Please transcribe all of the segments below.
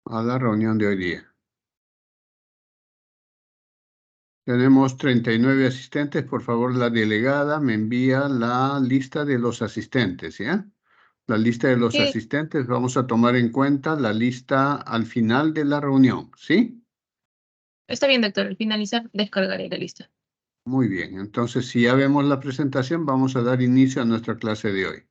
a la reunión de hoy día. Tenemos 39 asistentes. Por favor, la delegada me envía la lista de los asistentes, ¿ya? La lista de los Sí. asistentes, vamos a tomar en cuenta la lista al final de la reunión, ¿sí? Está bien, doctor. Al finalizar, descargaré la lista. Muy bien, entonces si ya vemos la presentación, vamos a dar inicio a nuestra clase de hoy.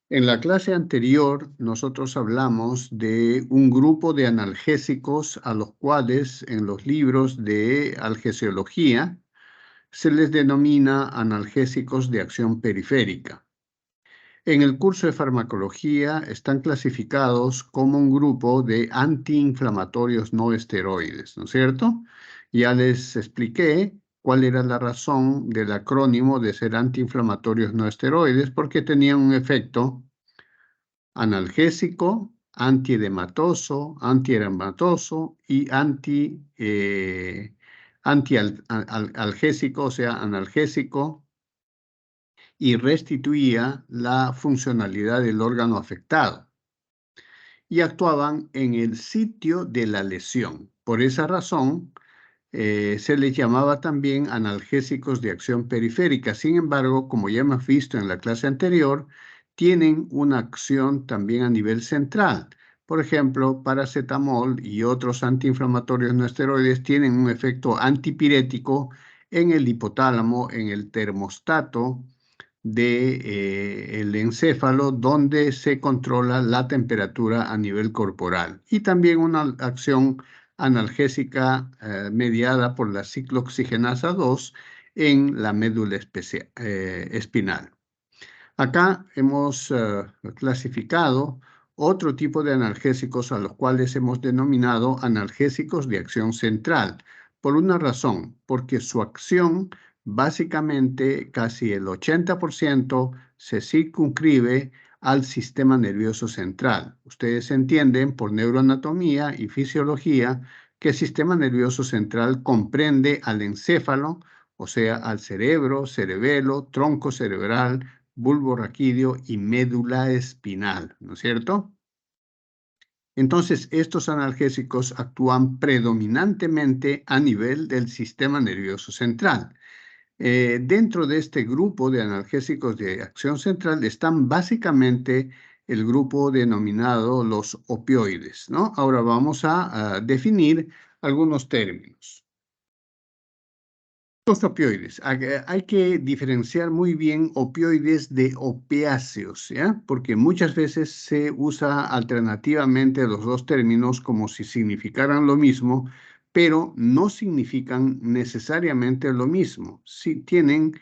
En la clase anterior, nosotros hablamos de un grupo de analgésicos a los cuales en los libros de algesiología se les denomina analgésicos de acción periférica. En el curso de farmacología están clasificados como un grupo de antiinflamatorios no esteroides, ¿no es cierto? Ya les expliqué cuál era la razón del acrónimo de ser antiinflamatorios no esteroides, porque tenían un efecto analgésico, antiedematoso, antieritematoso y antialgésico, o sea, analgésico, y restituía la funcionalidad del órgano afectado y actuaban en el sitio de la lesión. Por esa razón, se les llamaba también analgésicos de acción periférica. Sin embargo, como ya hemos visto en la clase anterior, tienen una acción también a nivel central. Por ejemplo, paracetamol y otros antiinflamatorios no esteroides tienen un efecto antipirético en el hipotálamo, en el termostato del encéfalo, donde se controla la temperatura a nivel corporal. Y también una acción analgésica mediada por la ciclooxigenasa 2 en la médula espinal. Acá hemos clasificado otro tipo de analgésicos a los cuales hemos denominado analgésicos de acción central, por una razón, porque su acción básicamente casi el 80% se circunscribe al sistema nervioso central. Ustedes entienden por neuroanatomía y fisiología que el sistema nervioso central comprende al encéfalo, o sea, al cerebro, cerebelo, tronco cerebral, bulbo raquídeo y médula espinal, ¿no es cierto? Entonces, estos analgésicos actúan predominantemente a nivel del sistema nervioso central. Dentro de este grupo de analgésicos de acción central están básicamente el grupo denominado los opioides, ¿no? Ahora vamos a definir algunos términos. Los opioides. Hay que diferenciar muy bien opioides de opiáceos, ¿ya? Porque muchas veces se usa alternativamente los dos términos como si significaran lo mismo, pero no significan necesariamente lo mismo. Sí tienen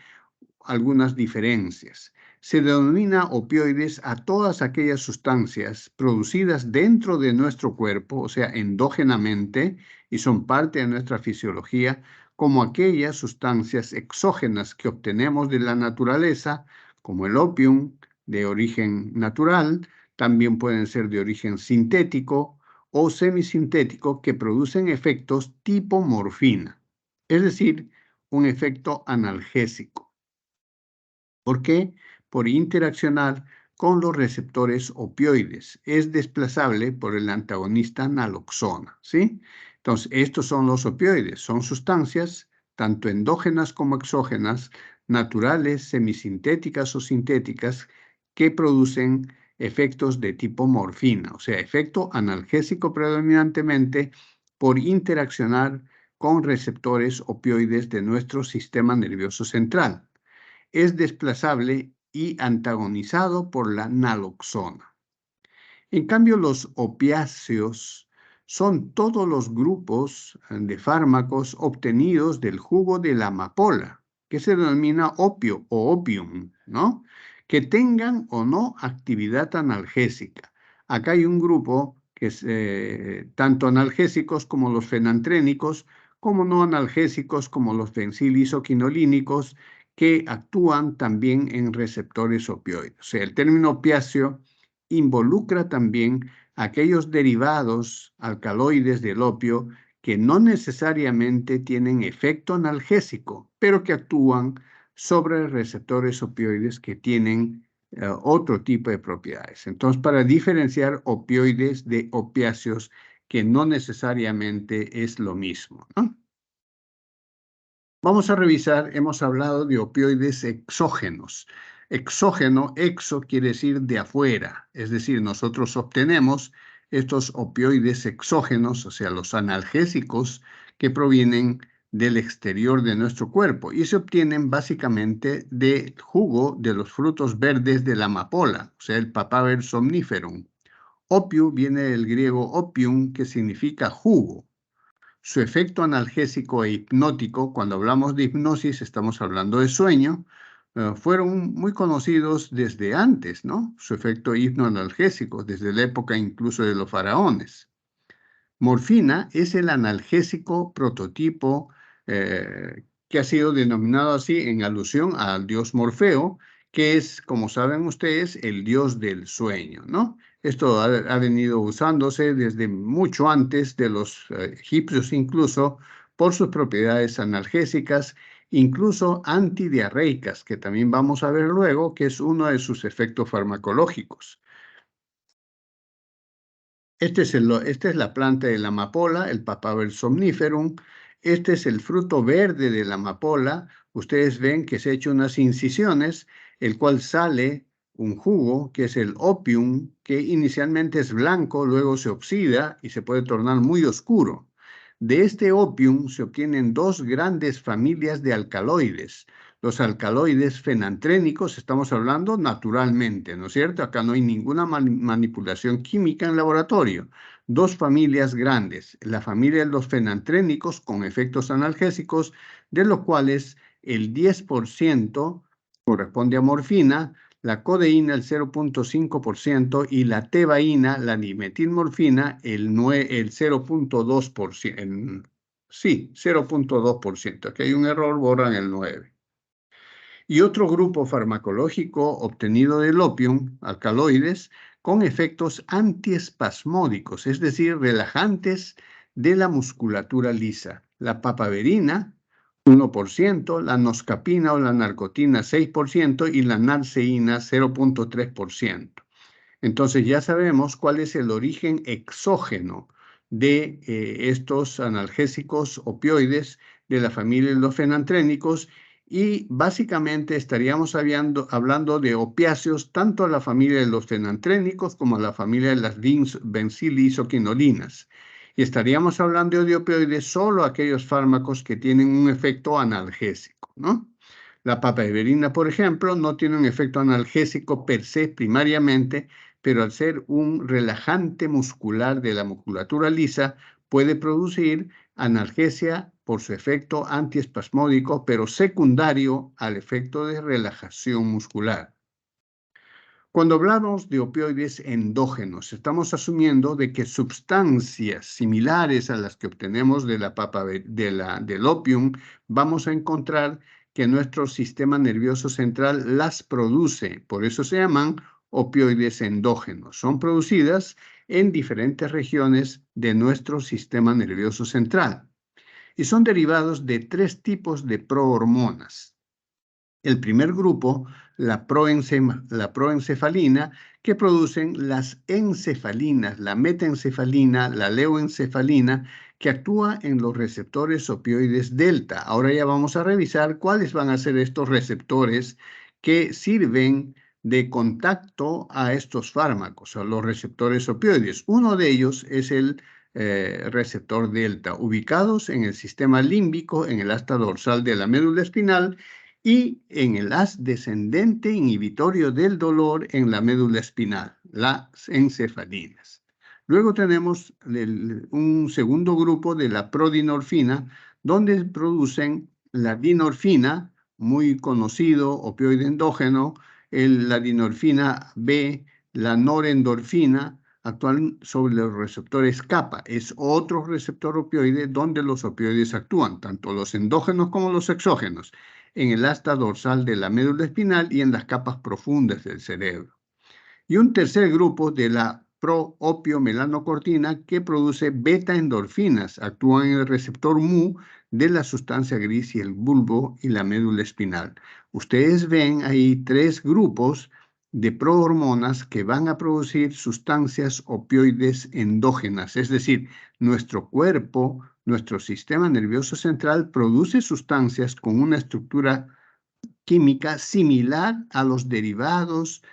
algunas diferencias. Se denomina opioides a todas aquellas sustancias producidas dentro de nuestro cuerpo, o sea, endógenamente, y son parte de nuestra fisiología, como aquellas sustancias exógenas que obtenemos de la naturaleza, como el opium de origen natural, también pueden ser de origen sintético o semisintético que producen efectos tipo morfina, es decir, un efecto analgésico. ¿Por qué? Por interaccionar con los receptores opioides. Es desplazable por el antagonista naloxona, ¿sí? Entonces, estos son los opioides. Son sustancias, tanto endógenas como exógenas, naturales, semisintéticas o sintéticas, que producen efectos de tipo morfina, o sea, efecto analgésico predominantemente por interaccionar con receptores opioides de nuestro sistema nervioso central. Es desplazable y antagonizado por la naloxona. En cambio, los opiáceos son todos los grupos de fármacos obtenidos del jugo de la amapola, que se denomina opio o opium, ¿no? Que tengan o no actividad analgésica. Acá hay un grupo que es tanto analgésicos como los fenantrénicos, como no analgésicos como los fenilisoquinolínicos, que actúan también en receptores opioides. O sea, el término opiáceo involucra también aquellos derivados alcaloides del opio que no necesariamente tienen efecto analgésico, pero que actúan sobre receptores opioides que tienen otro tipo de propiedades. Entonces, para diferenciar opioides de opiáceos, que no necesariamente es lo mismo, ¿no? Vamos a revisar, hemos hablado de opioides exógenos. Exógeno, exo quiere decir de afuera, es decir, nosotros obtenemos estos opioides exógenos, o sea, los analgésicos que provienen del exterior de nuestro cuerpo y se obtienen básicamente del jugo de los frutos verdes de la amapola, o sea, el Papaver somniferum. Opio viene del griego opium, que significa jugo. Su efecto analgésico e hipnótico, cuando hablamos de hipnosis estamos hablando de sueño, fueron muy conocidos desde antes, ¿no? Su efecto hipnoanalgésico, desde la época incluso de los faraones. Morfina es el analgésico prototipo que ha sido denominado así en alusión al dios Morfeo, que es, como saben ustedes, el dios del sueño, ¿no? Esto ha venido usándose desde mucho antes de los egipcios incluso por sus propiedades analgésicas, incluso antidiarreicas, que también vamos a ver luego que es uno de sus efectos farmacológicos. Esta es la planta de la amapola, el Papaver somniferum. Este es el fruto verde de la amapola. Ustedes ven que se ha hecho unas incisiones, el cual sale un jugo, que es el opium, que inicialmente es blanco, luego se oxida y se puede tornar muy oscuro. De este opium se obtienen dos grandes familias de alcaloides. Los alcaloides fenantrénicos, estamos hablando naturalmente, ¿no es cierto? Acá no hay ninguna manipulación química en laboratorio. Dos familias grandes, la familia de los fenantrénicos con efectos analgésicos, de los cuales el 10% corresponde a morfina, la codeína el 0.5% y la tebaína, la dimetilmorfina, el 0.2%. Sí, 0.2%. Aquí hay un error, borran el 9%. Y otro grupo farmacológico obtenido del opium, alcaloides, con efectos antiespasmódicos, es decir, relajantes de la musculatura lisa. La papaverina, 1%, la noscapina o la narcotina, 6%, y la narceína, 0.3%. Entonces ya sabemos cuál es el origen exógeno de estos analgésicos opioides de la familia de los fenantrénicos, y básicamente estaríamos hablando de opiáceos tanto a la familia de los fenantrénicos como a la familia de las benziliisoquinolinas. Y estaríamos hablando de opioides solo aquellos fármacos que tienen un efecto analgésico, ¿no? La papaverina, por ejemplo, no tiene un efecto analgésico per se primariamente, pero al ser un relajante muscular de la musculatura lisa, puede producir analgesia por su efecto antiespasmódico, pero secundario al efecto de relajación muscular. Cuando hablamos de opioides endógenos, estamos asumiendo de que sustancias similares a las que obtenemos del opium, vamos a encontrar que nuestro sistema nervioso central las produce. Por eso se llaman opioides endógenos. Son producidas en diferentes regiones de nuestro sistema nervioso central y son derivados de tres tipos de prohormonas. El primer grupo, la proencefalina, que producen las encefalinas, la metaencefalina, la leoencefalina, que actúa en los receptores opioides delta. Ahora ya vamos a revisar cuáles van a ser estos receptores que sirven de contacto a estos fármacos, a los receptores opioides. Uno de ellos es el receptor delta, ubicados en el sistema límbico, en el asta dorsal de la médula espinal, y en el haz descendente inhibitorio del dolor en la médula espinal, las encefalinas. Luego tenemos un segundo grupo de la prodinorfina, donde producen la dinorfina, muy conocido, opioide endógeno, la dinorfina B, la norendorfina, actúan sobre los receptores kappa. Es otro receptor opioide donde los opioides actúan, tanto los endógenos como los exógenos, en el asta dorsal de la médula espinal y en las capas profundas del cerebro. Y un tercer grupo de la proopiomelanocortina que produce beta-endorfinas, actúan en el receptor mu de la sustancia gris y el bulbo y la médula espinal. Ustedes ven ahí tres grupos de prohormonas que van a producir sustancias opioides endógenas, es decir, nuestro cuerpo, nuestro sistema nervioso central produce sustancias con una estructura química similar a los derivados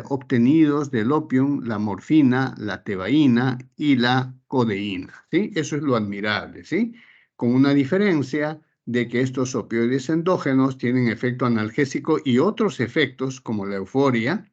obtenidos del opium, la morfina, la tebaína y la codeína, ¿sí? Eso es lo admirable, ¿sí? Con una diferencia de que estos opioides endógenos tienen efecto analgésico y otros efectos como la euforia,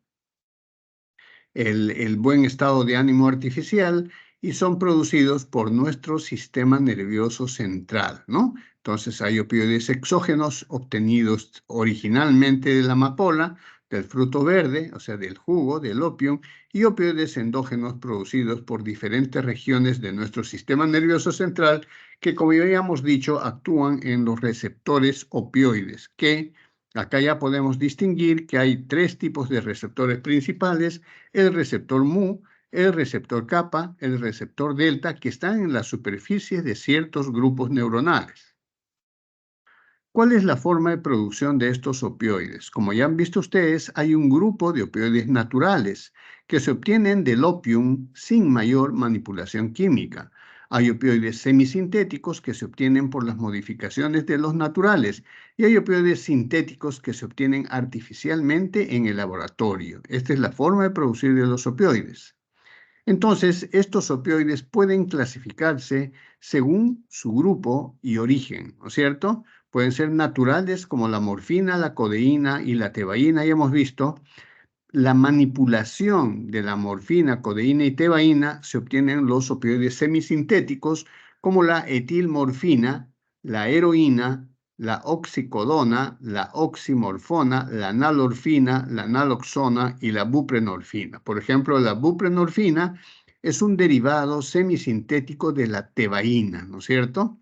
el buen estado de ánimo artificial y son producidos por nuestro sistema nervioso central, ¿no? Entonces hay opioides exógenos obtenidos originalmente de la amapola, del fruto verde, o sea, del jugo, del opio, y opioides endógenos producidos por diferentes regiones de nuestro sistema nervioso central que, como ya habíamos dicho, actúan en los receptores opioides, que acá ya podemos distinguir que hay tres tipos de receptores principales: el receptor mu, el receptor kappa, el receptor delta, que están en la superficie de ciertos grupos neuronales. ¿Cuál es la forma de producción de estos opioides? Como ya han visto ustedes, hay un grupo de opioides naturales que se obtienen del opium sin mayor manipulación química. Hay opioides semisintéticos que se obtienen por las modificaciones de los naturales y hay opioides sintéticos que se obtienen artificialmente en el laboratorio. Esta es la forma de producir de los opioides. Entonces, estos opioides pueden clasificarse según su grupo y origen, ¿no es cierto? Pueden ser naturales como la morfina, la codeína y la tebaína, ya hemos visto. La manipulación de la morfina, codeína y tebaína se obtienen los opioides semisintéticos como la etilmorfina, la heroína, la oxicodona, la oximorfona, la nalorfina, la naloxona y la buprenorfina. Por ejemplo, la buprenorfina es un derivado semisintético de la tebaína, ¿no es cierto?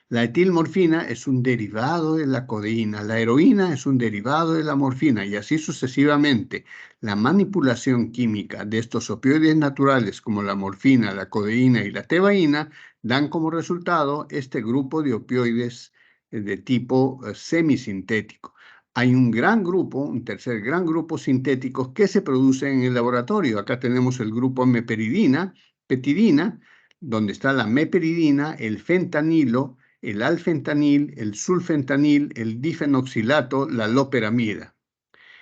La etilmorfina es un derivado de la codeína, la heroína es un derivado de la morfina y así sucesivamente. La manipulación química de estos opioides naturales como la morfina, la codeína y la tebaína dan como resultado este grupo de opioides de tipo semisintético. Hay un gran grupo, un tercer gran grupo sintéticos que se producen en el laboratorio. Acá tenemos el grupo meperidina, petidina, donde está la meperidina, el fentanilo, el alfentanil, el sulfentanil, el difenoxilato, la loperamida.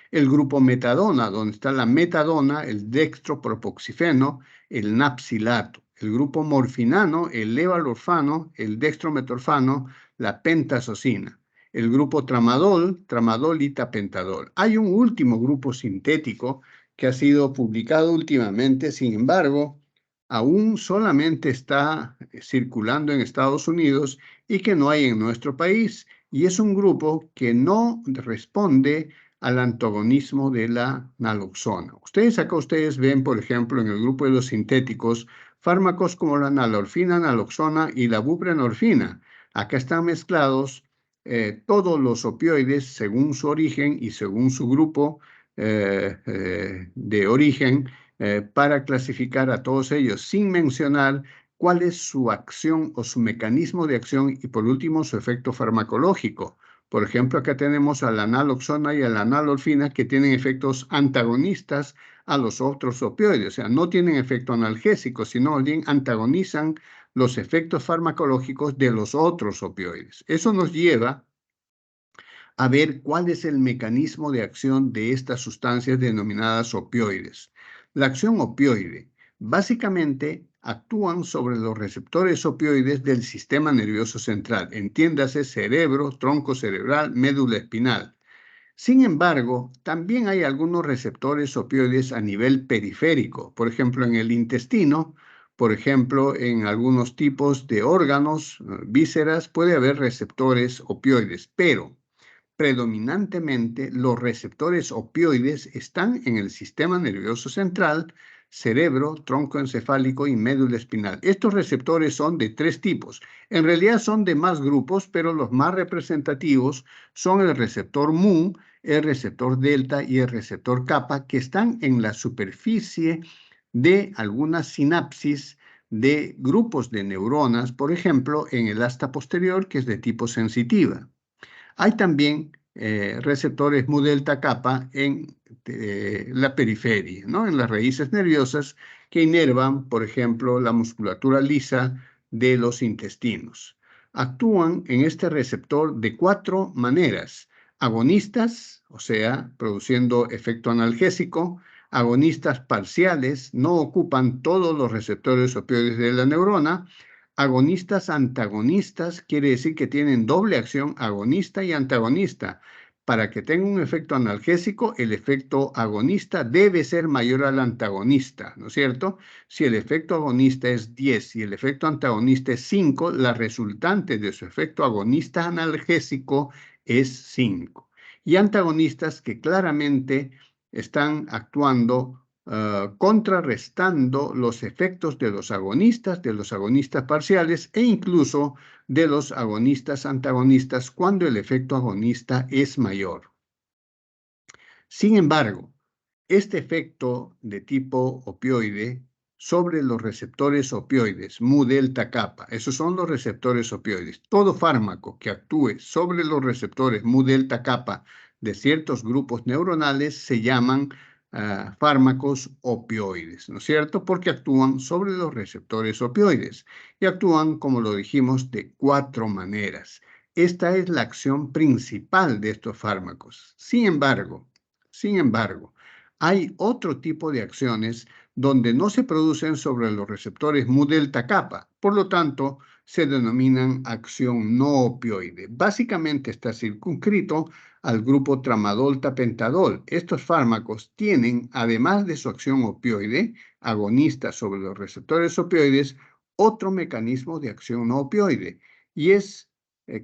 El grupo metadona, donde está la metadona, el dextropropoxifeno, el napsilato. El grupo morfinano, el levalorfano, el dextrometorfano, la pentazocina. El grupo tramadol, tramadol y tapentadol. Hay un último grupo sintético que ha sido publicado últimamente, sin embargo, aún solamente está circulando en Estados Unidos y que no hay en nuestro país. Y es un grupo que no responde al antagonismo de la naloxona. Ustedes ven, por ejemplo, en el grupo de los sintéticos, fármacos como la nalorfina, naloxona y la buprenorfina. Acá están mezclados todos los opioides según su origen y según su grupo de origen para clasificar a todos ellos sin mencionar cuál es su acción o su mecanismo de acción y por último su efecto farmacológico. Por ejemplo, acá tenemos a la naloxona y a la nalorfina que tienen efectos antagonistas a los otros opioides, o sea, no tienen efecto analgésico, sino bien antagonizan los efectos farmacológicos de los otros opioides. Eso nos lleva a ver cuál es el mecanismo de acción de estas sustancias denominadas opioides. La acción opioide básicamente actúan sobre los receptores opioides del sistema nervioso central, entiéndase cerebro, tronco cerebral, médula espinal. Sin embargo, también hay algunos receptores opioides a nivel periférico, por ejemplo en el intestino, por ejemplo en algunos tipos de órganos, vísceras, puede haber receptores opioides, pero predominantemente los receptores opioides están en el sistema nervioso central, cerebro, tronco encefálico y médula espinal. Estos receptores son de tres tipos. En realidad son de más grupos, pero los más representativos son el receptor mu, el receptor delta y el receptor kappa, que están en la superficie de algunas sinapsis de grupos de neuronas, por ejemplo, en el asta posterior, que es de tipo sensitiva. Hay también receptores mu delta kappa en la periferia, ¿no? En las raíces nerviosas que inervan, por ejemplo, la musculatura lisa de los intestinos. Actúan en este receptor de 4 maneras: agonistas, o sea, produciendo efecto analgésico; agonistas parciales, no ocupan todos los receptores opioides de la neurona; agonistas antagonistas, quiere decir que tienen doble acción, agonista y antagonista. Para que tenga un efecto analgésico, el efecto agonista debe ser mayor al antagonista, ¿no es cierto? Si el efecto agonista es 10 y el efecto antagonista es 5, la resultante de su efecto agonista analgésico es 5. Y antagonistas que claramente están actuando contrarrestando los efectos de los agonistas parciales e incluso de los agonistas antagonistas cuando el efecto agonista es mayor. Sin embargo, este efecto de tipo opioide sobre los receptores opioides, mu delta kappa, esos son los receptores opioides. Todo fármaco que actúe sobre los receptores mu delta kappa de ciertos grupos neuronales se llaman fármacos opioides, ¿no es cierto? Porque actúan sobre los receptores opioides y actúan, como lo dijimos, de 4 maneras. Esta es la acción principal de estos fármacos. Sin embargo, hay otro tipo de acciones donde no se producen sobre los receptores mu delta kappa, por lo tanto, se denominan acción no opioide. Básicamente está circunscrito al grupo tramadol-tapentadol. Estos fármacos tienen, además de su acción opioide, agonista sobre los receptores opioides, otro mecanismo de acción no opioide, y es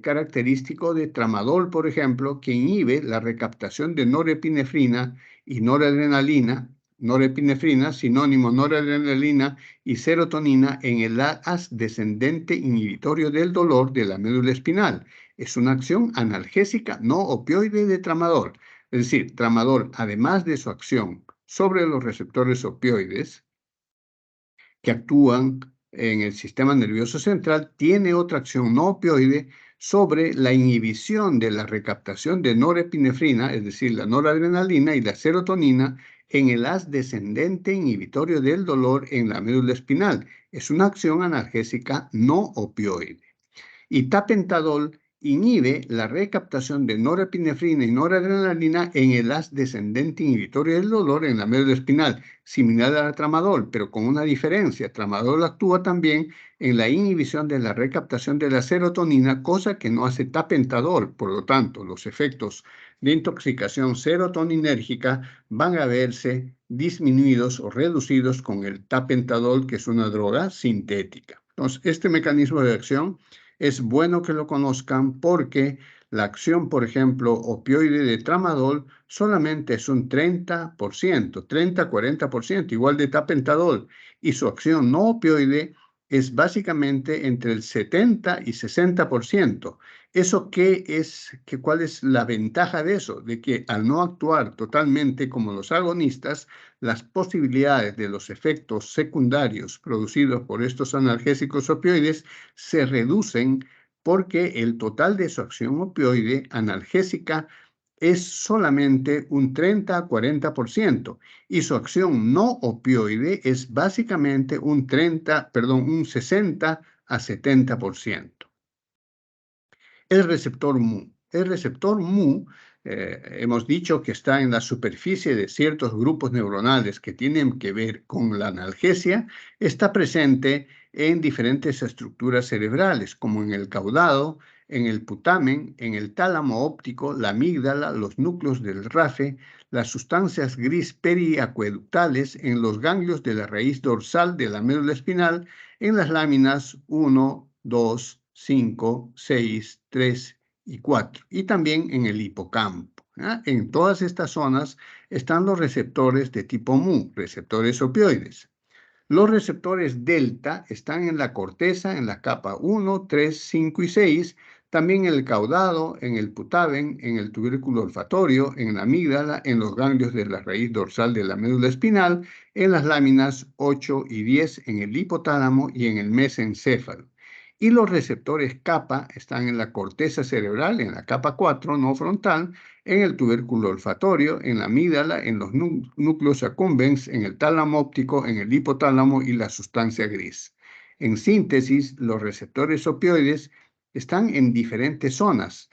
característico de tramadol, por ejemplo, que inhibe la recaptación de norepinefrina y noradrenalina, norepinefrina, sinónimo noradrenalina y serotonina en el haz descendente inhibitorio del dolor de la médula espinal. Es una acción analgésica no opioide de tramadol. Es decir, tramadol, además de su acción sobre los receptores opioides que actúan en el sistema nervioso central, tiene otra acción no opioide sobre la inhibición de la recaptación de norepinefrina, es decir, la noradrenalina y la serotonina en el haz descendente inhibitorio del dolor en la médula espinal. Es una acción analgésica no opioide. Y tapentadol inhibe la recaptación de norepinefrina y noradrenalina en el haz descendente inhibitorio del dolor en la médula espinal, similar al tramadol, pero con una diferencia. Tramadol actúa también en la inhibición de la recaptación de la serotonina, cosa que no hace tapentadol. Por lo tanto, los efectos de intoxicación serotoninérgica van a verse disminuidos o reducidos con el tapentadol, que es una droga sintética. Entonces, este mecanismo de acción es bueno que lo conozcan porque la acción, por ejemplo, opioide de tramadol solamente es un 30%, 30-40%, igual de tapentadol, y su acción no opioide es básicamente entre el 70 y 60%. ¿Cuál es la ventaja de eso? De que al no actuar totalmente como los agonistas, las posibilidades de los efectos secundarios producidos por estos analgésicos opioides se reducen porque el total de su acción opioide analgésica es solamente un 30-40% y su acción no opioide es básicamente un 60-70%. El receptor mu. El receptor mu, hemos dicho que está en la superficie de ciertos grupos neuronales que tienen que ver con la analgesia, está presente en diferentes estructuras cerebrales, como en el caudado, en el putamen, en el tálamo óptico, la amígdala, los núcleos del RAFE, las sustancias gris periacueductales, en los ganglios de la raíz dorsal de la médula espinal, en las láminas 1, 2, 5, 6, 3 y 4, y también en el hipocampo. En todas estas zonas están los receptores de tipo mu, receptores opioides. Los receptores delta están en la corteza, en la capa 1, 3, 5 y 6, también en el caudado, en el putamen, en el tubérculo olfatorio, en la amígdala, en los ganglios de la raíz dorsal de la médula espinal, en las láminas 8 y 10, en el hipotálamo y en el mesencéfalo. Y los receptores kappa están en la corteza cerebral, en la capa 4 no frontal, en el tubérculo olfatorio, en la amígdala, en los núcleos accumbens, en el tálamo óptico, en el hipotálamo y la sustancia gris. En síntesis, los receptores opioides están en diferentes zonas,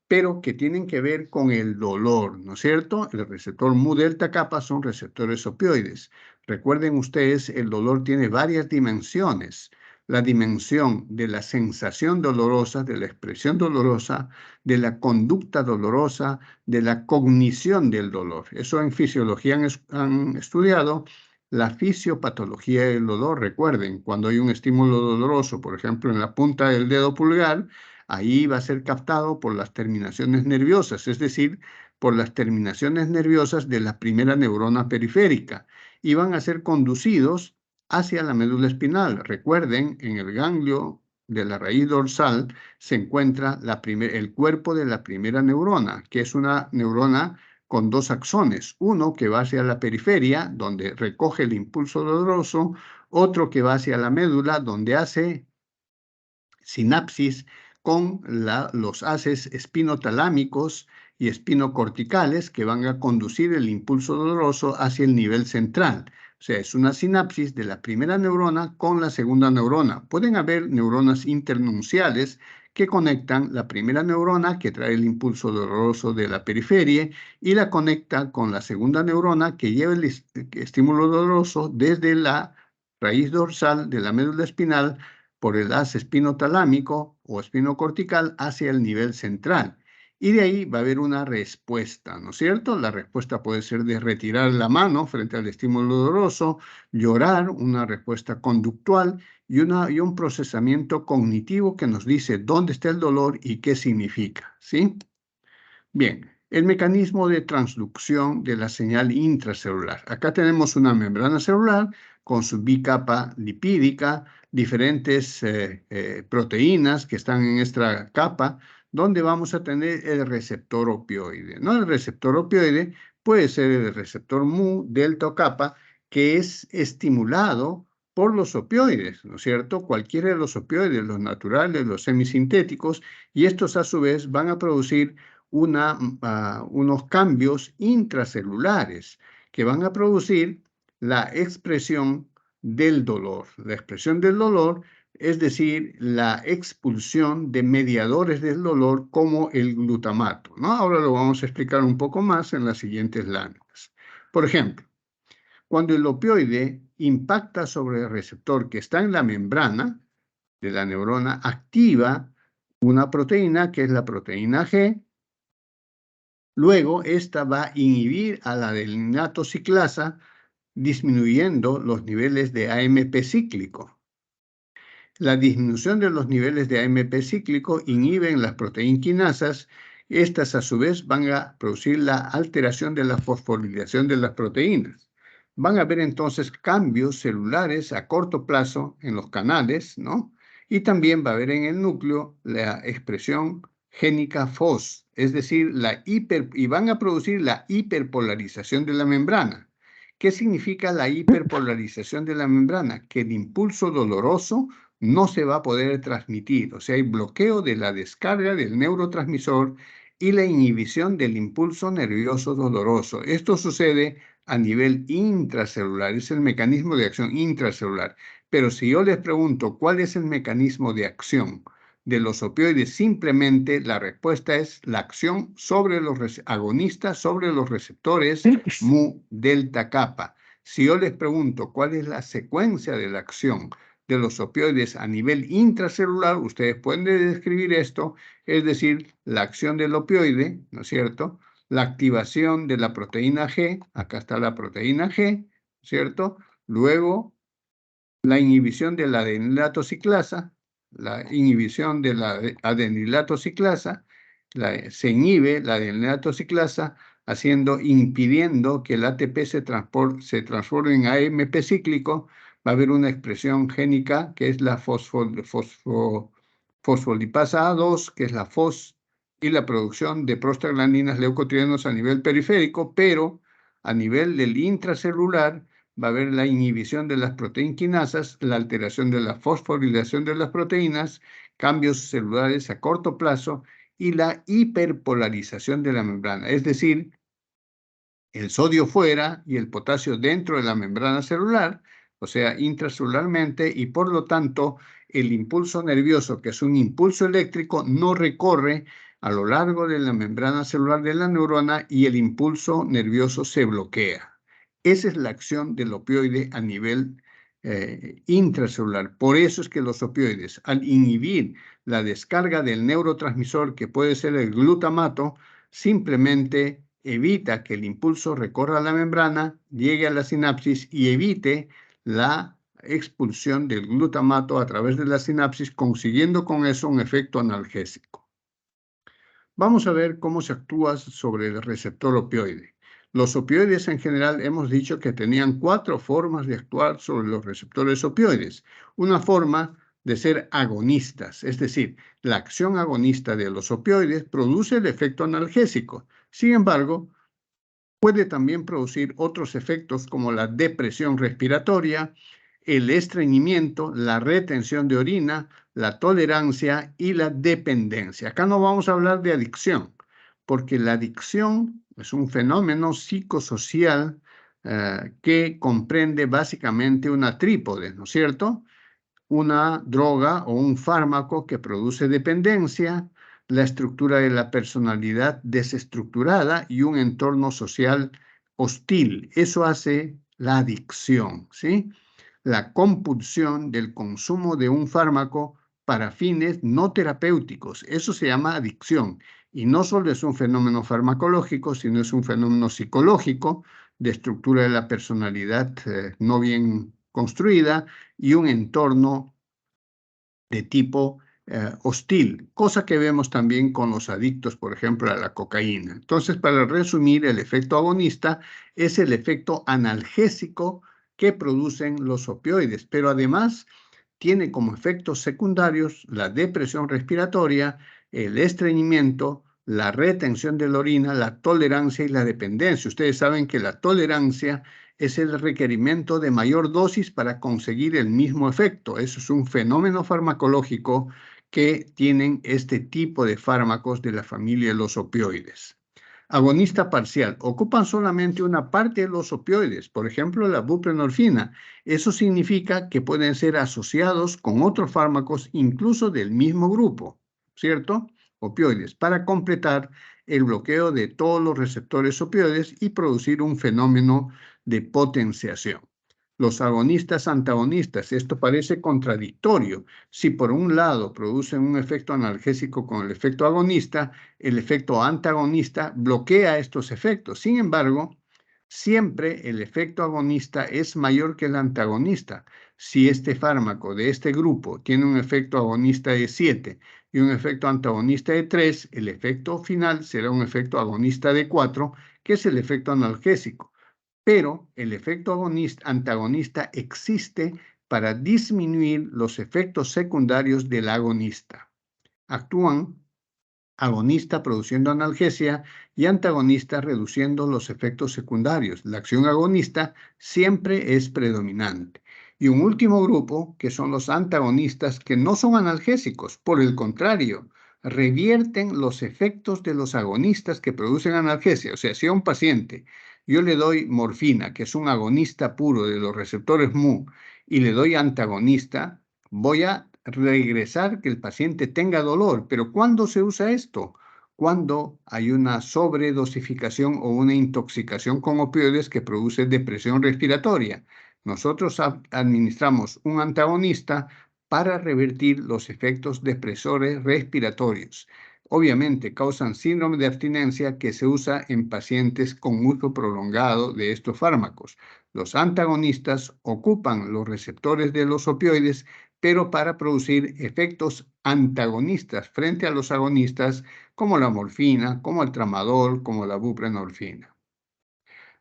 pero que tienen que ver con el dolor, ¿no es cierto? El receptor mu delta kappa son receptores opioides. Recuerden ustedes, el dolor tiene varias dimensiones. La dimensión de la sensación dolorosa, de la expresión dolorosa, de la conducta dolorosa, de la cognición del dolor. Eso en fisiología han estudiado. La fisiopatología del dolor, recuerden, cuando hay un estímulo doloroso, por ejemplo, en la punta del dedo pulgar, ahí va a ser captado por las terminaciones nerviosas, es decir, por las terminaciones nerviosas de la primera neurona periférica, y van a ser conducidos hacia la médula espinal. Recuerden, en el ganglio de la raíz dorsal se encuentra el cuerpo de la primera neurona, que es una neurona con dos axones, uno que va hacia la periferia, donde recoge el impulso doloroso, otro que va hacia la médula, donde hace sinapsis con los haces espinotalámicos y espinocorticales que van a conducir el impulso doloroso hacia el nivel central. O sea, es una sinapsis de la primera neurona con la segunda neurona. Pueden haber neuronas internunciales que conectan la primera neurona que trae el impulso doloroso de la periferia y la conecta con la segunda neurona que lleva el estímulo doloroso desde la raíz dorsal de la médula espinal por el haz espinotalámico o espinocortical hacia el nivel central. Y de ahí va a haber una respuesta, ¿no es cierto? La respuesta puede ser de retirar la mano frente al estímulo doloroso, llorar, una respuesta conductual y un procesamiento cognitivo que nos dice dónde está el dolor y qué significa, ¿sí? Bien, el mecanismo de transducción de la señal intracelular. Acá tenemos una membrana celular con su bicapa lipídica, diferentes proteínas que están en esta capa, donde vamos a tener el receptor opioide, ¿no? El receptor opioide puede ser el receptor mu, delta o kappa, que es estimulado por los opioides, ¿no es cierto? Cualquiera de los opioides, los naturales, los semisintéticos, y estos a su vez van a producir unos cambios intracelulares que van a producir la expresión del dolor. La expresión del dolor, es decir, la expulsión de mediadores del dolor como el glutamato, ¿no? Ahora lo vamos a explicar un poco más en las siguientes láminas. Por ejemplo, cuando el opioide impacta sobre el receptor que está en la membrana de la neurona, activa una proteína que es la proteína G. Luego, esta va a inhibir a la adenylato ciclasa, disminuyendo los niveles de AMP cíclico. La disminución de los niveles de AMP cíclico inhiben las proteínquinasas. Estas, a su vez, van a producir la alteración de la fosforilación de las proteínas. Van a haber entonces cambios celulares a corto plazo en los canales, ¿no? Y también va a haber en el núcleo la expresión génica FOS, es decir, y van a producir la hiperpolarización de la membrana. ¿Qué significa la hiperpolarización de la membrana? Que el impulso doloroso no se va a poder transmitir, o sea, hay bloqueo de la descarga del neurotransmisor y la inhibición del impulso nervioso doloroso. Esto sucede a nivel intracelular, es el mecanismo de acción intracelular. Pero si yo les pregunto cuál es el mecanismo de acción de los opioides, simplemente la respuesta es la acción sobre los agonistas, sobre los receptores mu delta kappa. Si yo les pregunto cuál es la secuencia de la acción de los opioides a nivel intracelular, ustedes pueden describir esto, es decir, la acción del opioide, ¿no es cierto? La activación de la proteína G, acá está la proteína G, ¿cierto? Luego, la inhibición de la adenilato ciclasa, la inhibición de la adenilato ciclasa, se inhibe la adenilato ciclasa, impidiendo que el ATP se transforme en AMP cíclico. Va a haber una expresión génica que es la fosfolipasa A2, que es la FOS, y la producción de prostaglandinas leucotrienos a nivel periférico, pero a nivel del intracelular va a haber la inhibición de las proteínquinasas, la alteración de la fosforilación de las proteínas, cambios celulares a corto plazo y la hiperpolarización de la membrana, es decir, el sodio fuera y el potasio dentro de la membrana celular, o sea, intracelularmente, y por lo tanto el impulso nervioso, que es un impulso eléctrico, no recorre a lo largo de la membrana celular de la neurona y el impulso nervioso se bloquea. Esa es la acción del opioide a nivel intracelular. Por eso es que los opioides, al inhibir la descarga del neurotransmisor, que puede ser el glutamato, simplemente evita que el impulso recorra la membrana, llegue a la sinapsis y evite la expulsión del glutamato a través de la sinapsis, consiguiendo con eso un efecto analgésico. Vamos a ver cómo se actúa sobre el receptor opioide. Los opioides en general hemos dicho que tenían 4 formas de actuar sobre los receptores opioides. Una forma de ser agonistas, es decir, la acción agonista de los opioides produce el efecto analgésico. Sin embargo, puede también producir otros efectos como la depresión respiratoria, el estreñimiento, la retención de orina, la tolerancia y la dependencia. Acá no vamos a hablar de adicción, porque la adicción es un fenómeno psicosocial que comprende básicamente una trípode, ¿no es cierto? Una droga o un fármaco que produce dependencia, la estructura de la personalidad desestructurada y un entorno social hostil. Eso hace la adicción, ¿sí? La compulsión del consumo de un fármaco para fines no terapéuticos. Eso se llama adicción. Y no solo es un fenómeno farmacológico, sino es un fenómeno psicológico de estructura de la personalidad no bien construida y un entorno de tipo hostil, cosa que vemos también con los adictos, por ejemplo, a la cocaína. Entonces, para resumir, el efecto agonista es el efecto analgésico que producen los opioides, pero además tiene como efectos secundarios la depresión respiratoria, el estreñimiento, la retención de la orina, la tolerancia y la dependencia. Ustedes saben que la tolerancia es el requerimiento de mayor dosis para conseguir el mismo efecto. Eso es un fenómeno farmacológico que tienen este tipo de fármacos de la familia de los opioides. Agonista parcial. Ocupan solamente una parte de los opioides, por ejemplo, la buprenorfina. Eso significa que pueden ser asociados con otros fármacos, incluso del mismo grupo, ¿cierto? Opioides, para completar el bloqueo de todos los receptores opioides y producir un fenómeno de potenciación. Los agonistas antagonistas, esto parece contradictorio. Si por un lado producen un efecto analgésico con el efecto agonista, el efecto antagonista bloquea estos efectos. Sin embargo, siempre el efecto agonista es mayor que el antagonista. Si este fármaco de este grupo tiene un efecto agonista de 7 y un efecto antagonista de 3, el efecto final será un efecto agonista de 4, que es el efecto analgésico. Pero el efecto antagonista existe para disminuir los efectos secundarios del agonista. Actúan agonista produciendo analgesia y antagonista reduciendo los efectos secundarios. La acción agonista siempre es predominante. Y un último grupo, que son los antagonistas, que no son analgésicos, por el contrario, revierten los efectos de los agonistas que producen analgesia. O sea, si a un paciente yo le doy morfina, que es un agonista puro de los receptores Mu, y le doy antagonista, voy a regresar que el paciente tenga dolor. Pero ¿cuándo se usa esto? Cuando hay una sobredosificación o una intoxicación con opioides que produce depresión respiratoria. Nosotros administramos un antagonista para revertir los efectos depresores respiratorios. Obviamente causan síndrome de abstinencia que se usa en pacientes con uso prolongado de estos fármacos. Los antagonistas ocupan los receptores de los opioides, pero para producir efectos antagonistas frente a los agonistas, como la morfina, como el tramadol, como la buprenorfina.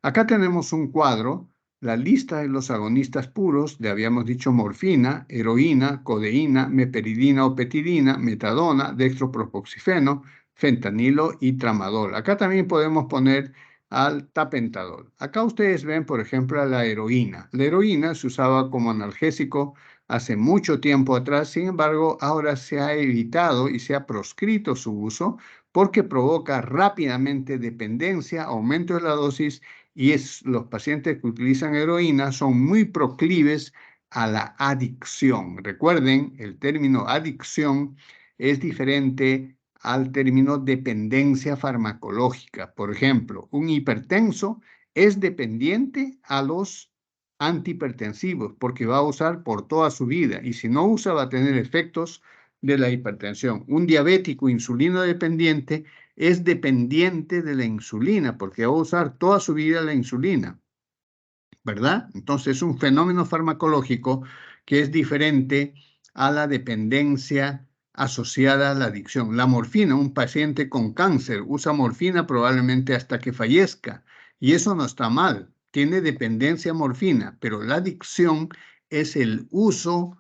Acá tenemos un cuadro, la lista de los agonistas puros, de habíamos dicho morfina, heroína, codeína, meperidina o petidina, metadona, dextropropoxifeno, fentanilo y tramadol. Acá también podemos poner al tapentadol. Acá ustedes ven, por ejemplo, a la heroína. La heroína se usaba como analgésico hace mucho tiempo atrás, sin embargo, ahora se ha evitado y se ha proscrito su uso porque provoca rápidamente dependencia, aumento de la dosis y los pacientes que utilizan heroína son muy proclives a la adicción. Recuerden, el término adicción es diferente al término dependencia farmacológica. Por ejemplo, un hipertenso es dependiente a los antihipertensivos porque va a usar por toda su vida y si no usa va a tener efectos de la hipertensión. Un diabético insulino dependiente es dependiente de la insulina porque va a usar toda su vida la insulina, ¿verdad? Entonces es un fenómeno farmacológico que es diferente a la dependencia asociada a la adicción. La morfina, un paciente con cáncer usa morfina probablemente hasta que fallezca y eso no está mal, tiene dependencia a morfina, pero la adicción es el uso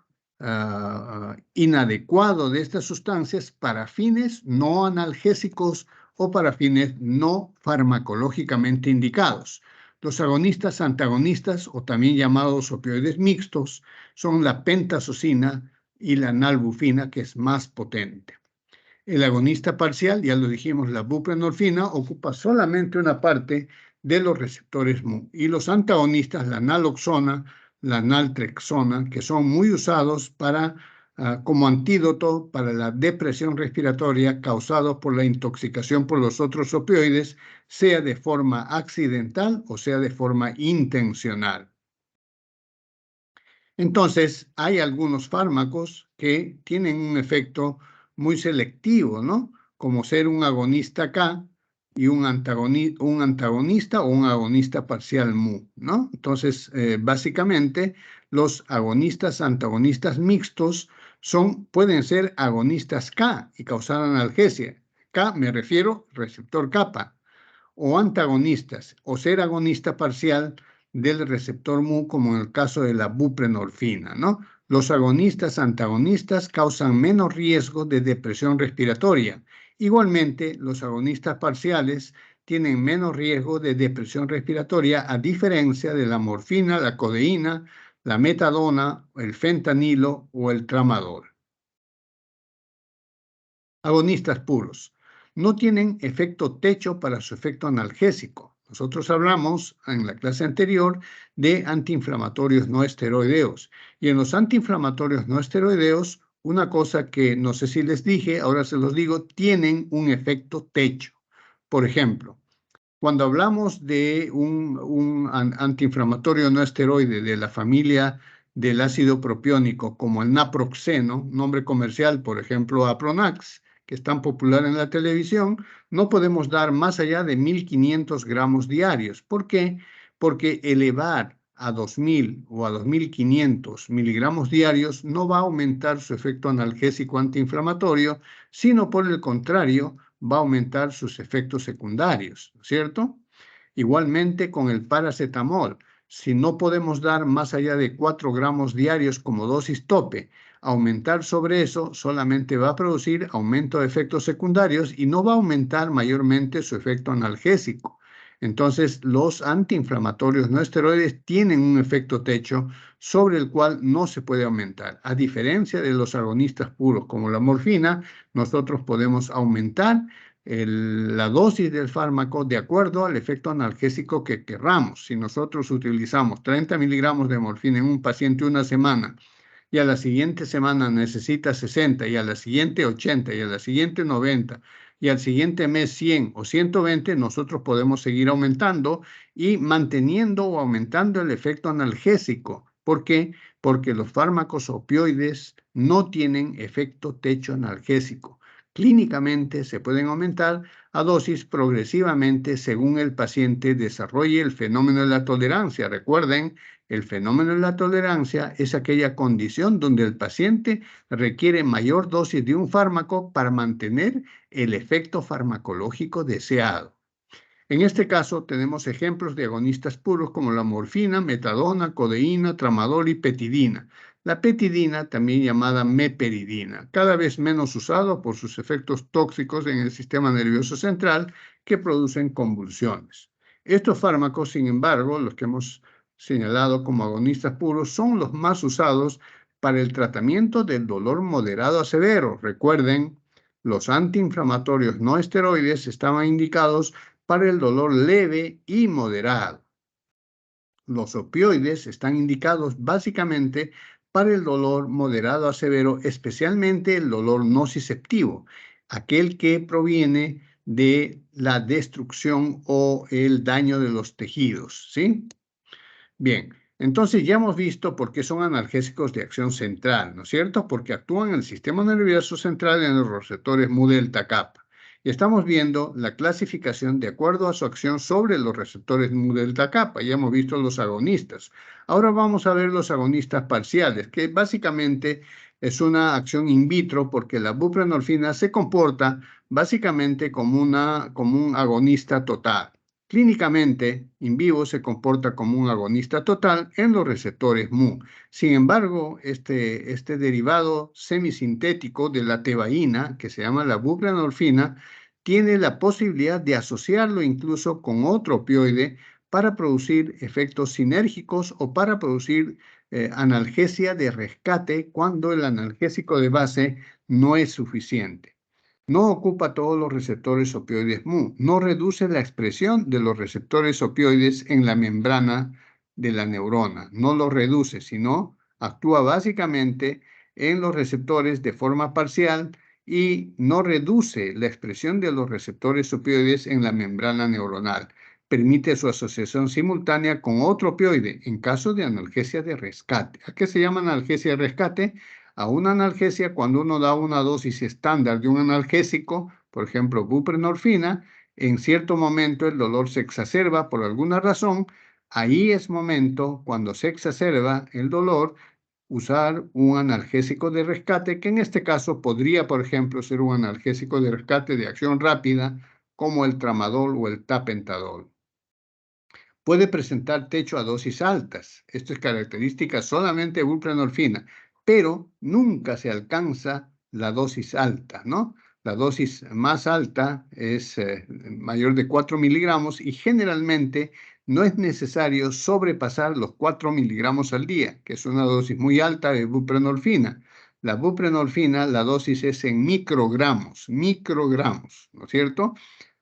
inadecuado de estas sustancias para fines no analgésicos o para fines no farmacológicamente indicados. Los agonistas antagonistas, o también llamados opioides mixtos, son la pentazocina y la nalbufina, que es más potente. El agonista parcial, ya lo dijimos, la buprenorfina, ocupa solamente una parte de los receptores mu. Y los antagonistas, la naloxona, la naltrexona, que son muy usados como antídoto para la depresión respiratoria causada por la intoxicación por los otros opioides, sea de forma accidental o sea de forma intencional. Entonces, hay algunos fármacos que tienen un efecto muy selectivo, ¿no? Como ser un agonista K y un antagonista o un agonista parcial mu, ¿no? Entonces, básicamente, los agonistas antagonistas mixtos pueden ser agonistas K y causar analgesia. K me refiero receptor kappa, o antagonistas, o ser agonista parcial del receptor mu, como en el caso de la buprenorfina, ¿no? Los agonistas antagonistas causan menos riesgo de depresión respiratoria. Igualmente, los agonistas parciales tienen menos riesgo de depresión respiratoria, a diferencia de la morfina, la codeína, la metadona, el fentanilo o el tramadol. Agonistas puros. No tienen efecto techo para su efecto analgésico. Nosotros hablamos en la clase anterior de antiinflamatorios no esteroideos. Y en los antiinflamatorios no esteroideos, una cosa que no sé si les dije, ahora se los digo, tienen un efecto techo. Por ejemplo, cuando hablamos de un antiinflamatorio no esteroide de la familia del ácido propiónico, como el naproxeno, nombre comercial, por ejemplo, Apronax, que es tan popular en la televisión, no podemos dar más allá de 1.500 gramos diarios. ¿Por qué? Porque elevar a 2.000 o a 2.500 miligramos diarios no va a aumentar su efecto analgésico antiinflamatorio, sino por el contrario, va a aumentar sus efectos secundarios, ¿cierto? Igualmente con el paracetamol, si no podemos dar más allá de 4 gramos diarios como dosis tope, aumentar sobre eso solamente va a producir aumento de efectos secundarios y no va a aumentar mayormente su efecto analgésico. Entonces, los antiinflamatorios no esteroides tienen un efecto techo sobre el cual no se puede aumentar. A diferencia de los agonistas puros como la morfina, nosotros podemos aumentar la dosis del fármaco de acuerdo al efecto analgésico que querramos. Si nosotros utilizamos 30 miligramos de morfina en un paciente una semana y a la siguiente semana necesita 60 y a la siguiente 80 y a la siguiente 90 y al siguiente mes 100 o 120, nosotros podemos seguir aumentando y manteniendo o aumentando el efecto analgésico. ¿Por qué? Porque los fármacos opioides no tienen efecto techo analgésico. Clínicamente se pueden aumentar a dosis progresivamente según el paciente desarrolle el fenómeno de la tolerancia. Recuerden, el fenómeno de la tolerancia es aquella condición donde el paciente requiere mayor dosis de un fármaco para mantener el efecto farmacológico deseado. En este caso tenemos ejemplos de agonistas puros como la morfina, metadona, codeína, tramadol y petidina. La petidina, también llamada meperidina, cada vez menos usado por sus efectos tóxicos en el sistema nervioso central que producen convulsiones. Estos fármacos, sin embargo, los que hemos señalado como agonistas puros, son los más usados para el tratamiento del dolor moderado a severo. Recuerden, los antiinflamatorios no esteroides estaban indicados para el dolor leve y moderado. Los opioides están indicados básicamente para el dolor moderado a severo, especialmente el dolor nociceptivo, aquel que proviene de la destrucción o el daño de los tejidos, ¿sí? Bien, entonces ya hemos visto por qué son analgésicos de acción central, ¿no es cierto? Porque actúan en el sistema nervioso central en los receptores mu delta kappa. Y estamos viendo la clasificación de acuerdo a su acción sobre los receptores mu delta kappa. Ya hemos visto los agonistas. Ahora vamos a ver los agonistas parciales, que básicamente es una acción in vitro porque la buprenorfina se comporta básicamente como un agonista total. Clínicamente, in vivo se comporta como un agonista total en los receptores mu. Sin embargo, este derivado semisintético de la tebaína, que se llama la buprenorfina, tiene la posibilidad de asociarlo incluso con otro opioide para producir efectos sinérgicos o para producir analgesia de rescate cuando el analgésico de base no es suficiente. No ocupa todos los receptores opioides mu, no reduce la expresión de los receptores opioides en la membrana de la neurona, no los reduce, sino actúa básicamente en los receptores de forma parcial y no reduce la expresión de los receptores opioides en la membrana neuronal. Permite su asociación simultánea con otro opioide en caso de analgesia de rescate. ¿A qué se llama analgesia de rescate? A una analgesia cuando uno da una dosis estándar de un analgésico, por ejemplo, buprenorfina, en cierto momento el dolor se exacerba por alguna razón, ahí es momento, cuando se exacerba el dolor, usar un analgésico de rescate, que en este caso podría, por ejemplo, ser un analgésico de rescate de acción rápida, como el tramadol o el tapentadol. Puede presentar techo a dosis altas. Esto es característica solamente de buprenorfina, pero nunca se alcanza la dosis alta, ¿no? La dosis más alta es mayor de 4 miligramos y generalmente no es necesario sobrepasar los 4 miligramos al día, que es una dosis muy alta de buprenorfina. La buprenorfina, la dosis es en microgramos, ¿no es cierto?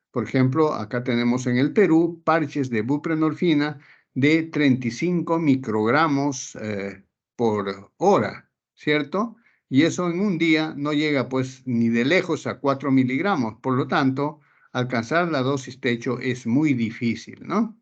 Por ejemplo, acá tenemos en el Perú parches de buprenorfina de 35 microgramos por hora, ¿cierto? Y eso en un día no llega pues ni de lejos a 4 miligramos. Por lo tanto, alcanzar la dosis techo es muy difícil, ¿no?